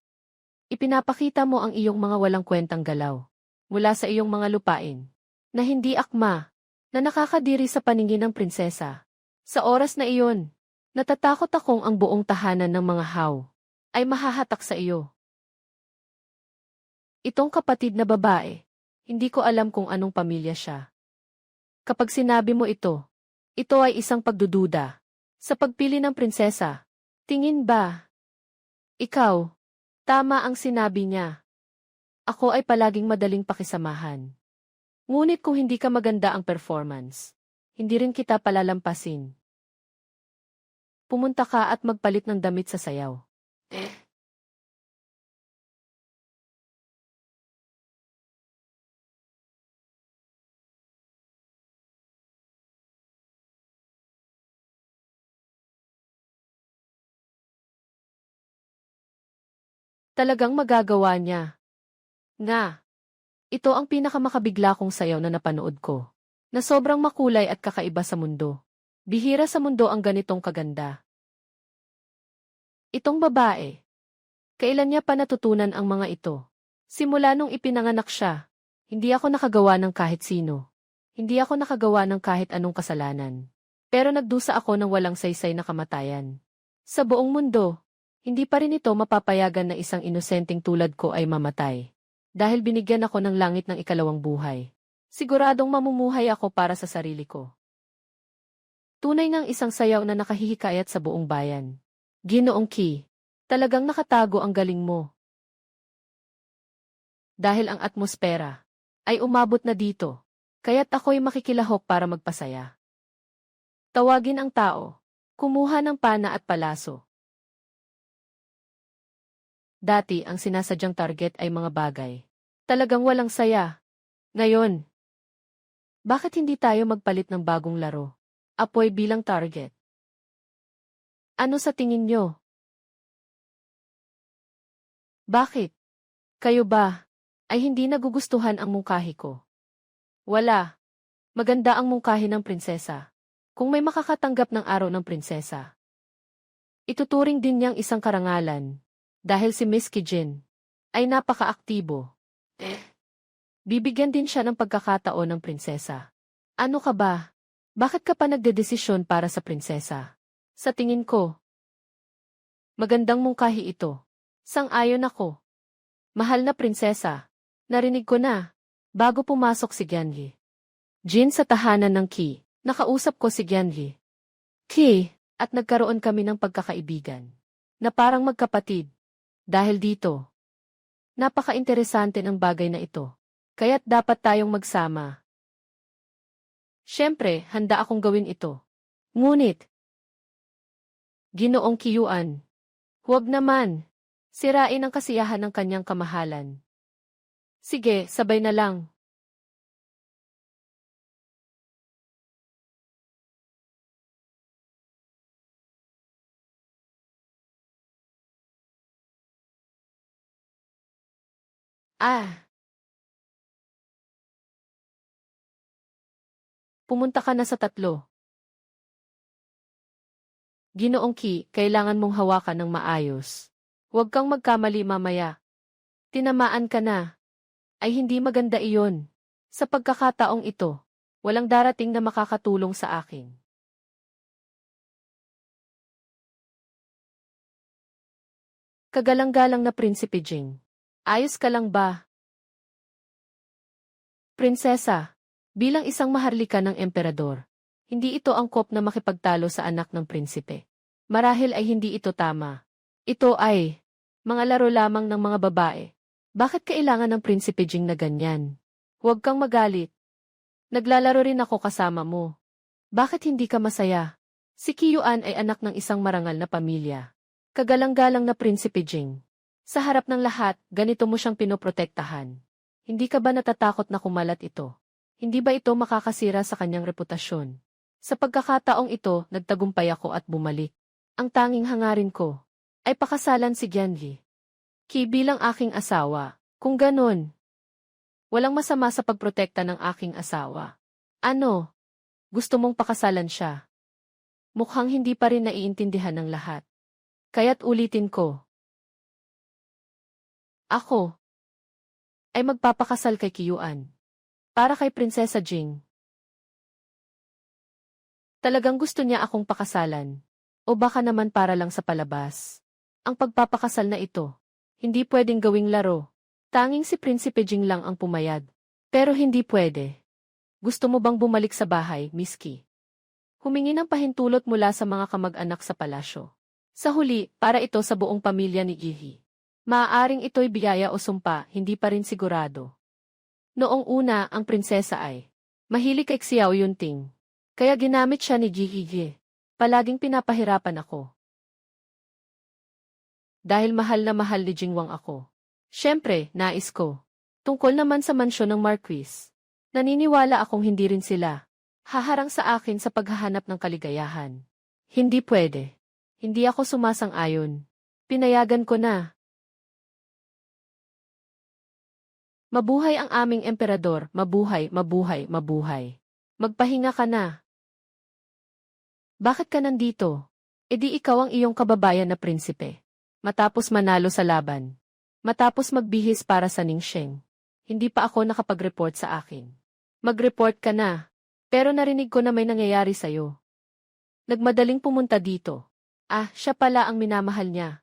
Ipinapakita mo ang iyong mga walang kwentang galaw mula sa iyong mga lupain na hindi akma na nakakadiri sa paningin ng prinsesa. Sa oras na iyon, natatakot akong ang buong tahanan ng mga haw ay mahahatak sa iyo. Itong kapatid na babae, hindi ko alam kung anong pamilya siya. Kapag sinabi mo ito ay isang pagdududa. Sa pagpili ng prinsesa, tingin ba? Ikaw, tama ang sinabi niya. Ako ay palaging madaling pakisamahan. Ngunit kung hindi ka maganda ang performance, hindi rin kita palalampasin. Pumunta ka at magpalit ng damit sa sayaw. Talagang magagawa niya. Nga. Ito ang pinakamakabigla kong sayaw na napanood ko. Na sobrang makulay at kakaiba sa mundo. Bihira sa mundo ang ganitong kaganda. Itong babae. Kailan niya pa natutunan ang mga ito? Simula nung ipinanganak siya, hindi ako nakagawa ng kahit sino. Hindi ako nakagawa ng kahit anong kasalanan. Pero nagdusa ako ng walang saysay na kamatayan. Sa buong mundo, hindi pa rin ito mapapayagan na isang inosenteng tulad ko ay mamatay. Dahil binigyan ako ng langit ng ikalawang buhay. Siguradong mamumuhay ako para sa sarili ko. Tunay ngang isang sayaw na nakahihikayat sa buong bayan. Ginoong Ki, talagang nakatago ang galing mo. Dahil ang atmosfera ay umabot na dito, kaya't ako'y makikilahok para magpasaya. Tawagin ang tao, kumuha ng pana at palaso. Dati ang sinasadyang target ay mga bagay. Talagang walang saya. Ngayon, bakit hindi tayo magpalit ng bagong laro? Apoy bilang target. Ano sa tingin nyo? Bakit? Kayo ba ay hindi nagugustuhan ang mungkahi ko? Wala. Maganda ang mungkahi ng prinsesa. Kung may makakatanggap ng araw ng prinsesa, ituturing din niyang isang karangalan. Dahil si Miss Kijin ay napaka-aktibo. Bibigyan din siya ng pagkakataon ng prinsesa. Ano ka ba? Bakit ka pa nagdedesisyon para sa prinsesa? Sa tingin ko, magandang mungkahi ito. Sang-ayon ako. Mahal na prinsesa, narinig ko na, bago pumasok si Gianli. Jin sa tahanan ng Ki, nakausap ko si Gianli. Ki, at nagkaroon kami ng pagkakaibigan. Na parang magkapatid. Dahil dito, napaka-interesante ng bagay na ito. Kaya't dapat tayong magsama. Siyempre, handa akong gawin ito. Ngunit, Ginoong Kiyuan, huwag naman. Sirain ang kasiyahan ng kanyang kamahalan. Sige, sabay na lang. Pumunta ka na sa 3. Ginoong Ki, kailangan mong hawakan ng maayos. Huwag kang magkamali mamaya. Tinamaan ka na. Ay hindi maganda iyon. Sa pagkakataong ito, Walang darating na makakatulong sa akin. Kagalang-galang na Prinsipe Jing. Ayos ka lang ba? Prinsesa, bilang isang maharlika ng emperador, hindi ito angkop na makipagtalo sa anak ng prinsipe. Marahil ay hindi ito tama. Ito ay mga laro lamang ng mga babae. Bakit kailangan ng Prinsipe Jing na ganyan? Huwag kang magalit. Naglalaro rin ako kasama mo. Bakit hindi ka masaya? Si Kiyuan ay anak ng isang marangal na pamilya. Kagalang-galang na Prinsipe Jing. Sa harap ng lahat, ganito mo siyang pinoprotektahan. Hindi ka ba natatakot na kumalat ito? Hindi ba ito makakasira sa kanyang reputasyon? Sa pagkakataong ito, nagtagumpay ako at bumalik. Ang tanging hangarin ko ay pakasalan si Jianli. Ki bilang aking asawa. Kung ganon, walang masama sa pagprotekta ng aking asawa. Ano? Gusto mong pakasalan siya? Mukhang hindi pa rin naiintindihan ng lahat. Kaya't ulitin ko. Ako ay magpapakasal kay Kiyuan. Para kay Prinsesa Jing. Talagang gusto niya akong pakasalan. O baka naman para lang sa palabas. Ang pagpapakasal na ito, hindi pwedeng gawing laro. Tanging si Prinsipe Jing lang ang pumayag. Pero hindi pwede. Gusto mo bang bumalik sa bahay, Miss Ki? Humingi ng pahintulot mula sa mga kamag-anak sa palasyo. Sa huli, para ito sa buong pamilya ni Gihi. Maaaring ito'y biyaya o sumpa, hindi pa rin sigurado. Noong una, ang prinsesa ay mahilig kay Xiao Yunting. Kaya ginamit siya ni Gihi. Palaging pinapahirapan ako. Dahil mahal na mahal ni Jingwang ako. Siyempre, nais ko. Tungkol naman sa mansyon ng Marquis. Naniniwala akong hindi rin sila haharang sa akin sa paghahanap ng kaligayahan. Hindi pwede. Hindi ako sumasang-ayon. Pinayagan ko na. Mabuhay ang aming emperador, mabuhay, mabuhay, mabuhay. Magpahinga ka na. Bakit ka nandito? E di ikaw ang iyong kababayan na prinsipe. Matapos manalo sa laban. Matapos magbihis para sa Ningxing. Hindi pa ako nakapag-report sa akin. Mag-report ka na. Pero narinig ko na may nangyayari sa'yo. Nagmadaling pumunta dito. Ah, siya pala ang minamahal niya.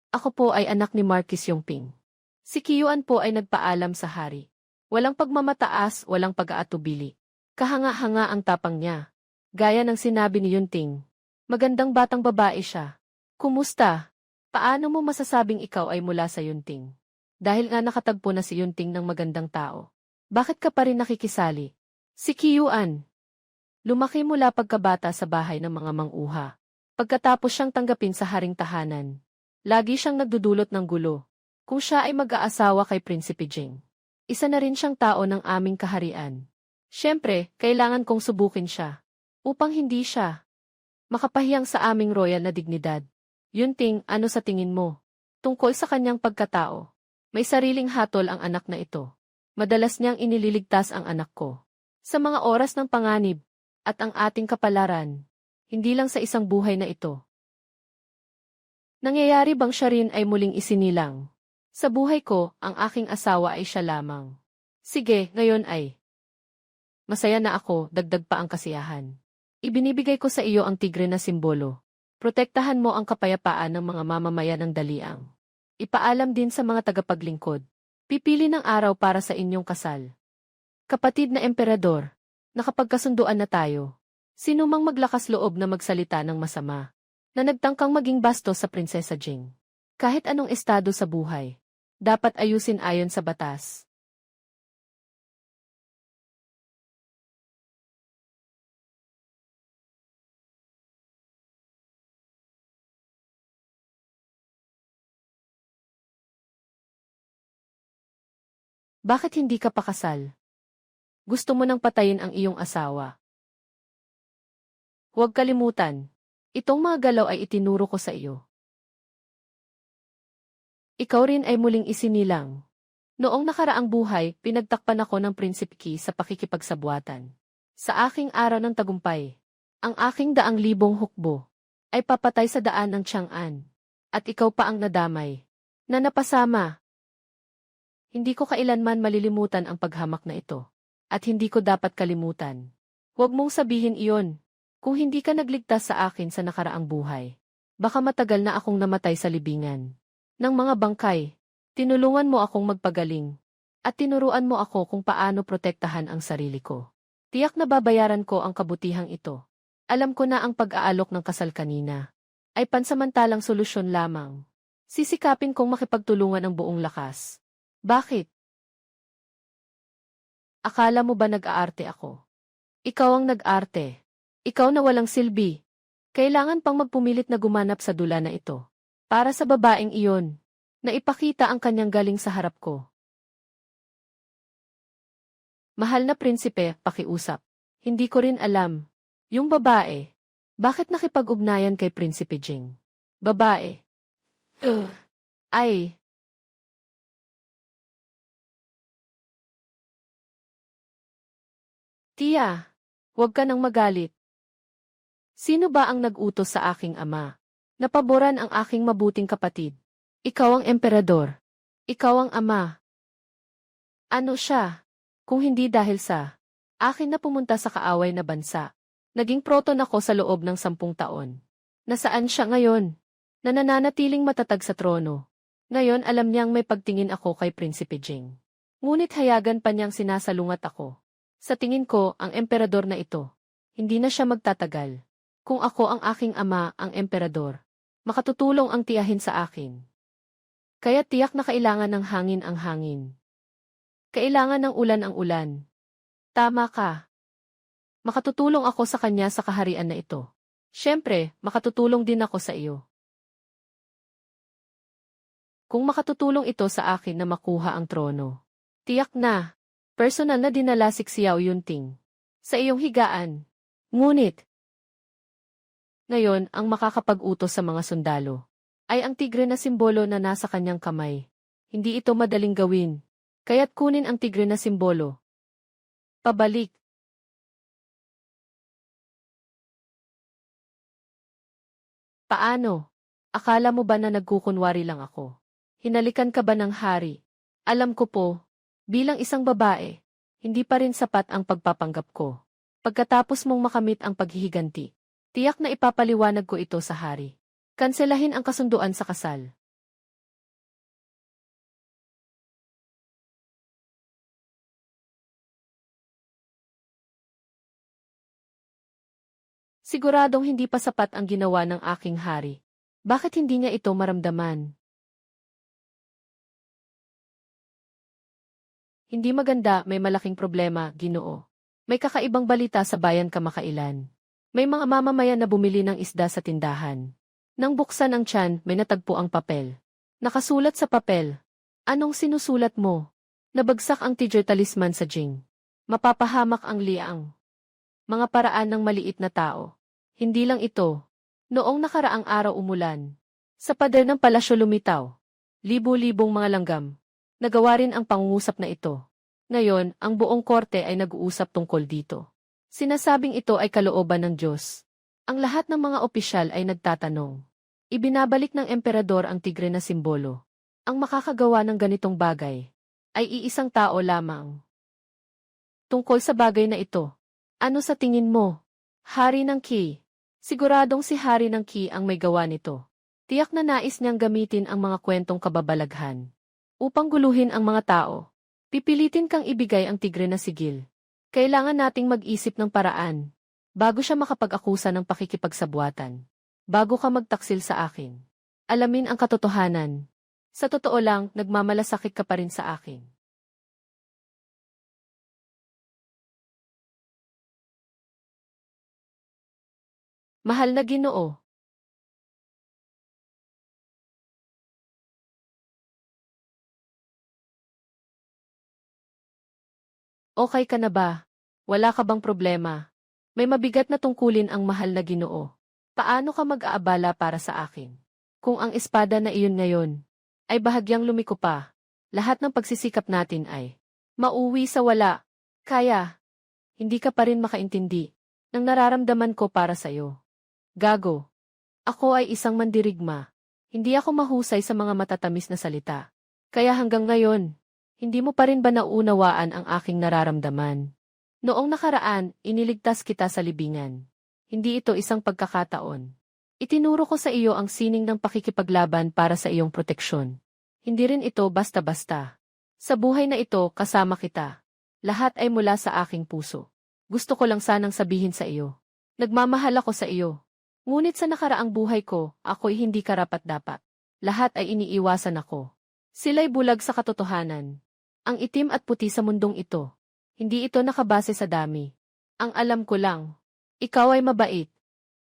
Ako po ay anak ni Marquis Yongping. Si Kiyuan po ay nagpaalam sa hari. Walang pagmamataas, walang pag-aatubili. Kahanga-hanga ang tapang niya. Gaya ng sinabi ni Yunting. Magandang batang babae siya. Kumusta? Paano mo masasabing ikaw ay mula sa Yunting? Dahil nga nakatagpo na si Yunting ng magandang tao. Bakit ka pa rin nakikisali? Si Kiyuan. Lumaki mula pagkabata sa bahay ng mga mang-uha. Pagkatapos siyang tanggapin sa haring tahanan. Lagi siyang nagdudulot ng gulo. Kung siya ay mag-aasawa kay Prinsipe Jing. Isa na rin siyang tao ng aming kaharian. Siyempre, kailangan kong subukin siya. Upang hindi siya makapahiyang sa aming royal na dignidad. Yunting, ano sa tingin mo? Tungkol sa kanyang pagkatao. May sariling hatol ang anak na ito. Madalas niyang inililigtas ang anak ko. Sa mga oras ng panganib, at ang ating kapalaran. Hindi lang sa isang buhay na ito. Nangyayari bang siya rin ay muling isinilang? Sa buhay ko, ang aking asawa ay siya lamang. Sige, ngayon ay. Masaya na ako, dagdag pa ang kasiyahan. Ibinibigay ko sa iyo ang tigre na simbolo. Protektahan mo ang kapayapaan ng mga mamamayan ng Daliang. Ipaalam din sa mga tagapaglingkod. Pipili ng araw para sa inyong kasal. Kapatid na emperador, nakapagkasunduan na tayo. Sino mang maglakas loob na magsalita ng masama, na nagtangkang maging bastos sa Prinsesa Jing. Kahit anong estado sa buhay, dapat ayusin ayon sa batas. Bakit hindi ka pakasal? Gusto mo nang patayin ang iyong asawa. Huwag kalimutan. Itong mga galaw ay itinuro ko sa iyo. Ikaw rin ay muling isinilang. Noong nakaraang buhay, pinagtakpan ako ng Prinsipe Qi sa pakikipagsabwatan. Sa aking araw ng tagumpay, ang aking 100,000 hukbo ay papatay sa daan ng Chang'an. At ikaw pa ang nadamay. Na napasama. Hindi ko kailanman malilimutan ang paghamak na ito. at hindi ko dapat kalimutan. Huwag mong sabihin iyon. Kung hindi ka nagligtas sa akin sa nakaraang buhay, baka matagal na akong namatay sa libingan ng mga bangkay. Tinulungan mo akong magpagaling, at tinuruan mo ako kung paano protektahan ang sarili ko. Tiyak na babayaran ko ang kabutihang ito. Alam ko na ang pag-aalok ng kasal kanina ay pansamantalang solusyon lamang. Sisikapin kong makipagtulungan ang buong lakas. Bakit? Akala mo ba nag-aarte ako? Ikaw ang nag-arte. Ikaw na walang silbi. Kailangan pang magpumilit na gumanap sa dula na ito. Para sa babaeng iyon, na ipakita ang kanyang galing sa harap ko. Mahal na prinsipe, pakiusap. Hindi ko rin alam. Yung babae, bakit nakipag-ugnayan kay Prinsipe Jing? Babae. Ay. Tia, huwag ka nang magalit. Sino ba ang nag-utos sa aking ama? Napaboran ang aking mabuting kapatid. Ikaw ang emperador. Ikaw ang ama. Ano siya? Kung hindi dahil sa akin na pumunta sa kaaway na bansa. Naging proton ako sa loob ng 10 taon. Nasaan siya ngayon? Nananatiling matatag sa trono. Ngayon alam niyang may pagtingin ako kay Prinsipe Jing. Ngunit hayagan pa niyang sinasalungat ako. Sa tingin ko, ang emperador na ito, hindi na siya magtatagal. Kung ako ang aking ama, ang emperador, makatutulong ang tiyahin sa akin. Kaya tiyak na kailangan ng hangin ang hangin. Kailangan ng ulan ang ulan. Tama ka. Makatutulong ako sa kanya sa kaharian na ito. Siyempre, makatutulong din ako sa iyo. Kung makatutulong ito sa akin na makuha ang trono. Tiyak na, personal na dinala si Xiao Yunting sa iyong higaan. Ngunit, ngayon ang makakapag-utos sa mga sundalo ay ang tigre na simbolo na nasa kanyang kamay. Hindi ito madaling gawin, kaya't kunin ang tigre na simbolo. Pabalik. Paano? Akala mo ba na nagkukunwari lang ako? Hinalikan ka ba ng hari? Alam ko po, bilang isang babae, hindi pa rin sapat ang pagpapanggap ko. Pagkatapos mong makamit ang paghihiganti, tiyak na ipapaliwanag ko ito sa hari. Kanselahin ang kasunduan sa kasal. Siguradong hindi pa sapat ang ginawa ng aking hari. Bakit hindi niya ito maramdaman? Hindi maganda, may malaking problema, Ginoo. May kakaibang balita sa bayan kamakailan. May mga mamamayan na bumili ng isda sa tindahan. Nang buksan ang tiyan, may natagpo ang papel. Nakasulat sa papel. Anong sinusulat mo? Nabagsak ang Tiger Talisman sa Jing. Mapapahamak ang liang. Mga paraan ng maliit na tao. Hindi lang ito. Noong nakaraang araw umulan. Sa pader ng palasyo lumitaw. Libo-libong mga langgam. Nagawa rin ang pangungusap na ito. Ngayon, ang buong korte ay nag-uusap tungkol dito. Sinasabing ito ay kalooban ng Diyos. Ang lahat ng mga opisyal ay nagtatanong. Ibinabalik ng emperador ang tigre na simbolo. Ang makakagawa ng ganitong bagay ay iisang tao lamang. Tungkol sa bagay na ito, ano sa tingin mo? Hari ng Qi. Siguradong si Hari ng Qi ang may gawa nito. Tiyak na nais niyang gamitin ang mga kwentong kababalaghan upang guluhin ang mga tao. Pipilitin kang ibigay ang tigre na sigil. Kailangan nating mag-isip ng paraan bago siya makapag-akusa ng pakikipagsabuatan. Bago ka magtaksil sa akin. Alamin ang katotohanan. Sa totoo lang, nagmamalasakit ka pa rin sa akin. Mahal na Ginoo. Okay ka na ba? Wala ka bang problema? May mabigat na tungkulin ang mahal na Ginoo. Paano ka mag-aabala para sa akin? Kung ang espada na iyon ngayon ay bahagyang lumiko pa, lahat ng pagsisikap natin ay mauwi sa wala. Kaya, hindi ka pa rin makaintindi ng nararamdaman ko para sa'yo. Gago. Ako ay isang mandirigma. Hindi ako mahusay sa mga matatamis na salita. Kaya hanggang ngayon, Hindi mo pa rin ba nauunawaan ang aking nararamdaman? Noong nakaraan, iniligtas kita sa libingan. Hindi ito isang pagkakataon. Itinuro ko sa iyo ang sining ng pakikipaglaban para sa iyong proteksyon. Hindi rin ito basta-basta. Sa buhay na ito, kasama kita. Lahat ay mula sa aking puso. Gusto ko lang sanang sabihin sa iyo. Nagmamahal ako sa iyo. Ngunit sa nakaraang buhay ko, ako'y hindi karapat-dapat. Lahat ay iniiwasan ako. Sila'y bulag sa katotohanan. Ang itim at puti sa mundong ito. Hindi ito nakabase sa dami. Ang alam ko lang, ikaw ay mabait.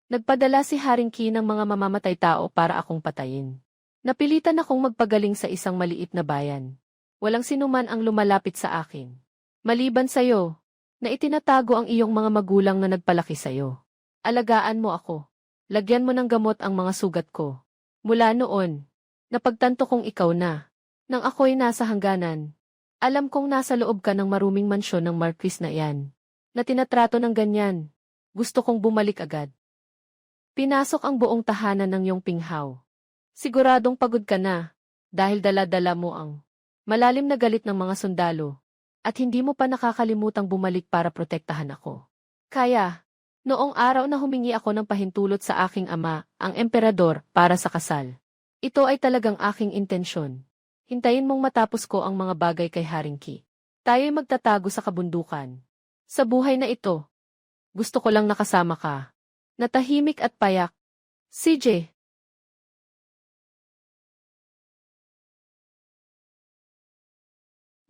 Nagpadala si Haring Ki ng mga mamamatay tao para akong patayin. Napilitan akong magpagaling sa isang maliit na bayan. Walang sinuman ang lumalapit sa akin. Maliban sa'yo, na itinatago ang iyong mga magulang na nagpalaki sa'yo. Alagaan mo ako. Lagyan mo ng gamot ang mga sugat ko. Mula noon, napagtanto kong ikaw na. Nang ako'y nasa hangganan, alam kong nasa loob ka ng maruming mansyon ng Marquis na iyan. Na tinatrato ng ganyan. Gusto kong bumalik agad. Pinasok ang buong tahanan ng iyong pinghaw. Siguradong pagod ka na, dahil dala-dala mo ang malalim na galit ng mga sundalo, at hindi mo pa nakakalimutang bumalik para protektahan ako. Kaya, noong araw na humingi ako ng pahintulot sa aking ama, ang emperador, para sa kasal. Ito ay talagang aking intensyon. Hintayin mong matapos ko ang mga bagay kay Haring Ki. Tayo'y magtatago sa kabundukan. Sa buhay na ito, gusto ko lang nakasama ka. Natahimik at payak. CJ.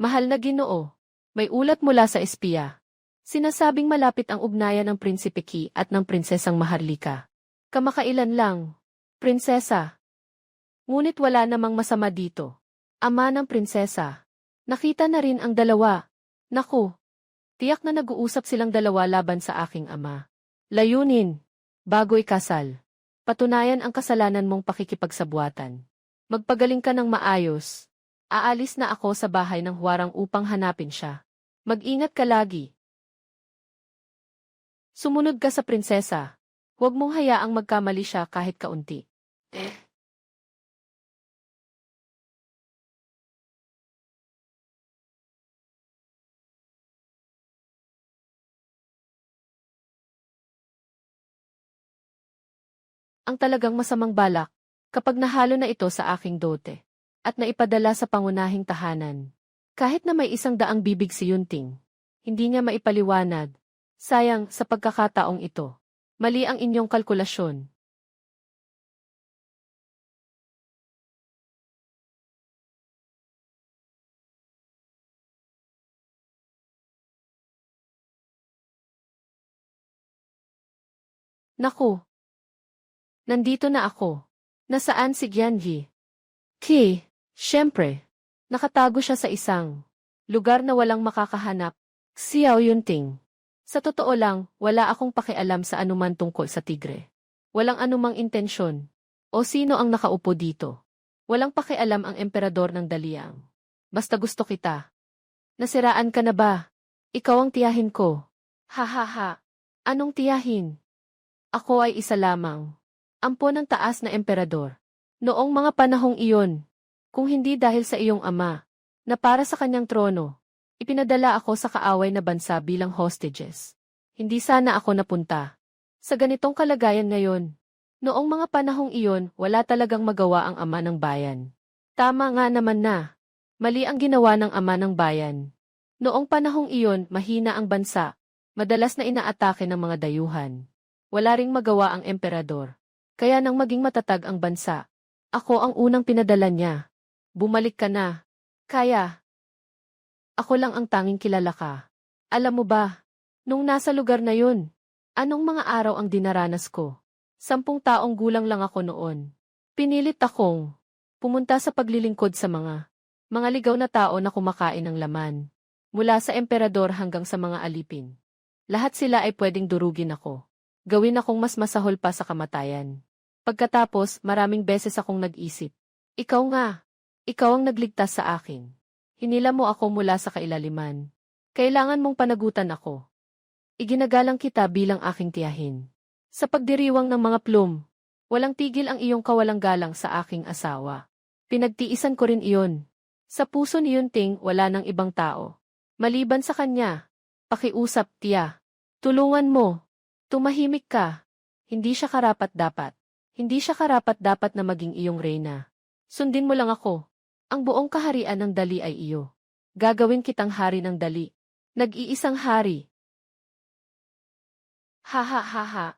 Mahal na Ginoo, may ulat mula sa espiya. Sinasabing malapit ang ugnayan ng Prinsipe Ki at ng Prinsesang Maharlika. Kamakailan lang, prinsesa. Ngunit wala namang masama dito. Ama ng prinsesa. Nakita na rin ang dalawa. Naku, tiyak na nag-uusap silang dalawa laban sa aking ama. Layunin, bago ikasal. Patunayan ang kasalanan mong pakikipagsabuatan. Magpagaling ka ng maayos. Aalis na ako sa bahay ng Huwarang upang hanapin siya. Mag-ingat ka lagi. Sumunod ka sa prinsesa. Huwag mong hayaang magkamali siya kahit kaunti. Ang talagang masamang balak, kapag nahalo na ito sa aking dote, at naipadala sa pangunahing tahanan. Kahit na may 100 bibig si Yunting, hindi niya maipaliwanag. Sayang, sa pagkakataong ito. Mali ang inyong kalkulasyon. Naku! Nandito na ako. Nasaan si Gyanji? Ki, syempre. Nakatago siya sa isang lugar na walang makakahanap. Xiao Yunting. Sa totoo lang, wala akong pakialam sa anuman tungkol sa tigre. Walang anumang intensyon. O sino ang nakaupo dito. Walang pakialam ang emperador ng Daliang. Basta gusto kita. Nasiraan ka na ba? Ikaw ang tiyahin ko. Ha ha ha. Anong tiyahin? Ako ay isa lamang. Ampo ng taas na emperador. Noong mga panahong iyon, kung hindi dahil sa iyong ama, na para sa kanyang trono, ipinadala ako sa kaaway na bansa bilang hostages. Hindi sana ako napunta. Sa ganitong kalagayan ngayon, noong mga panahong iyon, wala talagang magawa ang ama ng bayan. Tama nga naman na. Mali ang ginawa ng ama ng bayan. Noong panahong iyon, mahina ang bansa. Madalas na inaatake ng mga dayuhan. Wala ring magawa ang emperador. Kaya nang maging matatag ang bansa, ako ang unang pinadala niya. Bumalik ka na. Kaya. Ako lang ang tanging kilala ka. Alam mo ba, nung nasa lugar na yun, anong mga araw ang dinaranas ko? 10 taong gulang lang ako noon. Pinilit akong pumunta sa paglilingkod sa mga ligaw na tao na kumakain ng laman. Mula sa emperador hanggang sa mga alipin. Lahat sila ay pwedeng durugin ako. Gawin akong mas masahol pa sa kamatayan. Pagkatapos, maraming beses akong nag-isip. Ikaw nga. Ikaw ang nagligtas sa akin. Hinila mo ako mula sa kailaliman. Kailangan mong panagutan ako. Iginagalang kita bilang aking tiyahin. Sa pagdiriwang ng mga plum, walang tigil ang iyong kawalang galang sa aking asawa. Pinagtiisan ko rin iyon. Sa puso ni Yunting wala nang ibang tao. Maliban sa kanya. Pakiusap, tiya. Tulungan mo. Tumahimik ka. Hindi siya karapat-dapat. Hindi siya karapat-dapat na maging iyong reyna. Sundin mo lang ako. Ang buong kaharian ng dali ay iyo. Gagawin kitang hari ng dali. Nag-iisang hari. Ha ha ha ha.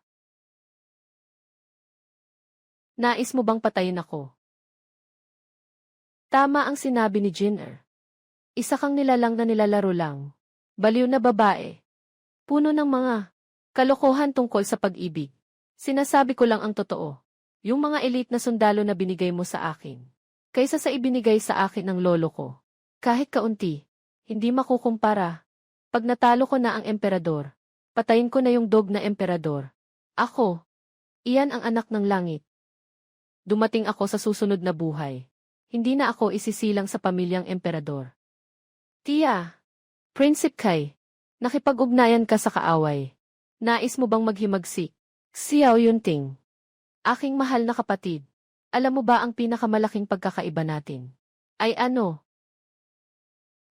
Nais mo bang patayin ako? Tama ang sinabi ni Jinner. Isa kang nilalang na nilalaro lang. Baliw na babae. Puno ng mga kalokohan tungkol sa pag-ibig. Sinasabi ko lang ang totoo. Yung mga elite na sundalo na binigay mo sa akin. Kaysa sa ibinigay sa akin ng lolo ko. Kahit kaunti, hindi makukumpara. Pag natalo ko na ang emperador, patayin ko na yung dog na emperador. Ako, iyan ang anak ng langit. Dumating ako sa susunod na buhay. Hindi na ako isisilang sa pamilyang emperador. Tiya, Prinsip Kai, nakipag-ugnayan ka sa kaaway. Nais mo bang maghimagsik? Xiao Yunting. Aking mahal na kapatid, alam mo ba ang pinakamalaking pagkakaiba natin? Ay ano?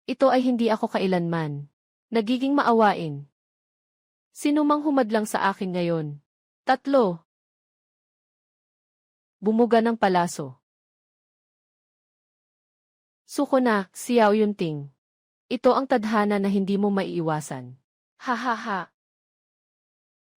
Ito ay hindi ako kailanman nagiging maawain. Sino mang humadlang sa akin ngayon? 3. Bumuga ng palaso. Suko na, Xiao Yunting. Ito ang tadhana na hindi mo maiiwasan. Ha ha ha.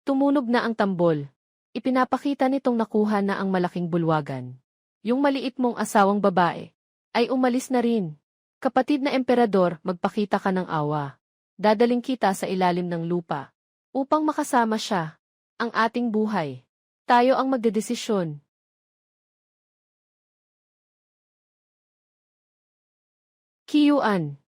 Tumunog na ang tambol. Ipinapakita nitong nakuha na ang malaking bulwagan. Yung maliit mong asawang babae ay umalis na rin. Kapatid na emperador, magpakita ka ng awa. Dadaling kita sa ilalim ng lupa upang makasama siya. Ang ating buhay. Tayo ang magdedesisyon. Kiyuan.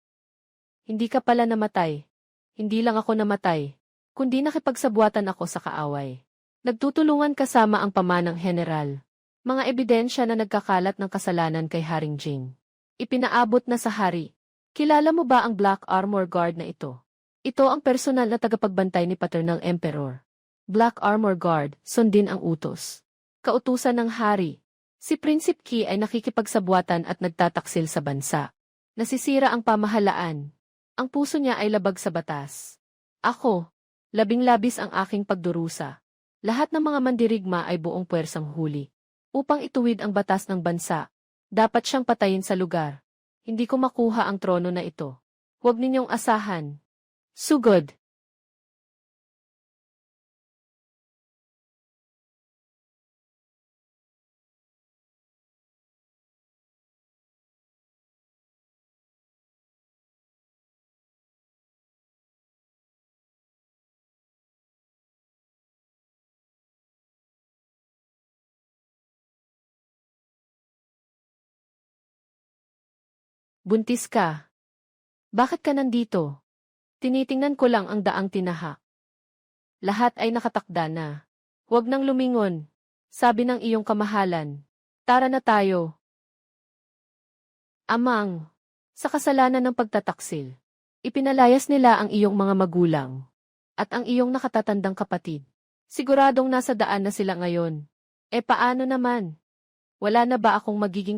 Hindi ka pala namatay. Hindi lang ako namatay, kundi nakipagsabuatan ako sa kaaway. Nagtutulungan kasama ang pamanang general. Mga ebidensya na nagkakalat ng kasalanan kay Haring Jing. Ipinaabot na sa hari. Kilala mo ba ang Black Armor Guard na ito? Ito ang personal na tagapagbantay ni Paternal Emperor. Black Armor Guard, sundin ang utos. Kautusan ng hari. Si Prinsip Qi ay nakikipagsabuatan at nagtataksil sa bansa. Nasisira ang pamahalaan. Ang puso niya ay labag sa batas. Ako, labing-labis ang aking pagdurusa. Lahat ng mga mandirigma ay buong puwersang huli. Upang ituwid ang batas ng bansa, dapat siyang patayin sa lugar. Hindi ko makuha ang trono na ito. Huwag ninyong asahan. Sugod. Buntis ka. Bakit ka nandito? Tinitingnan ko lang ang daang tinahak. Lahat ay nakatakda na. Huwag nang lumingon. Sabi ng iyong kamahalan. Tara na tayo. Amang, sa kasalanan ng pagtataksil, ipinalayas nila ang iyong mga magulang at ang iyong nakatatandang kapatid. Siguradong nasa daan na sila ngayon. E paano naman? Wala na ba akong magiging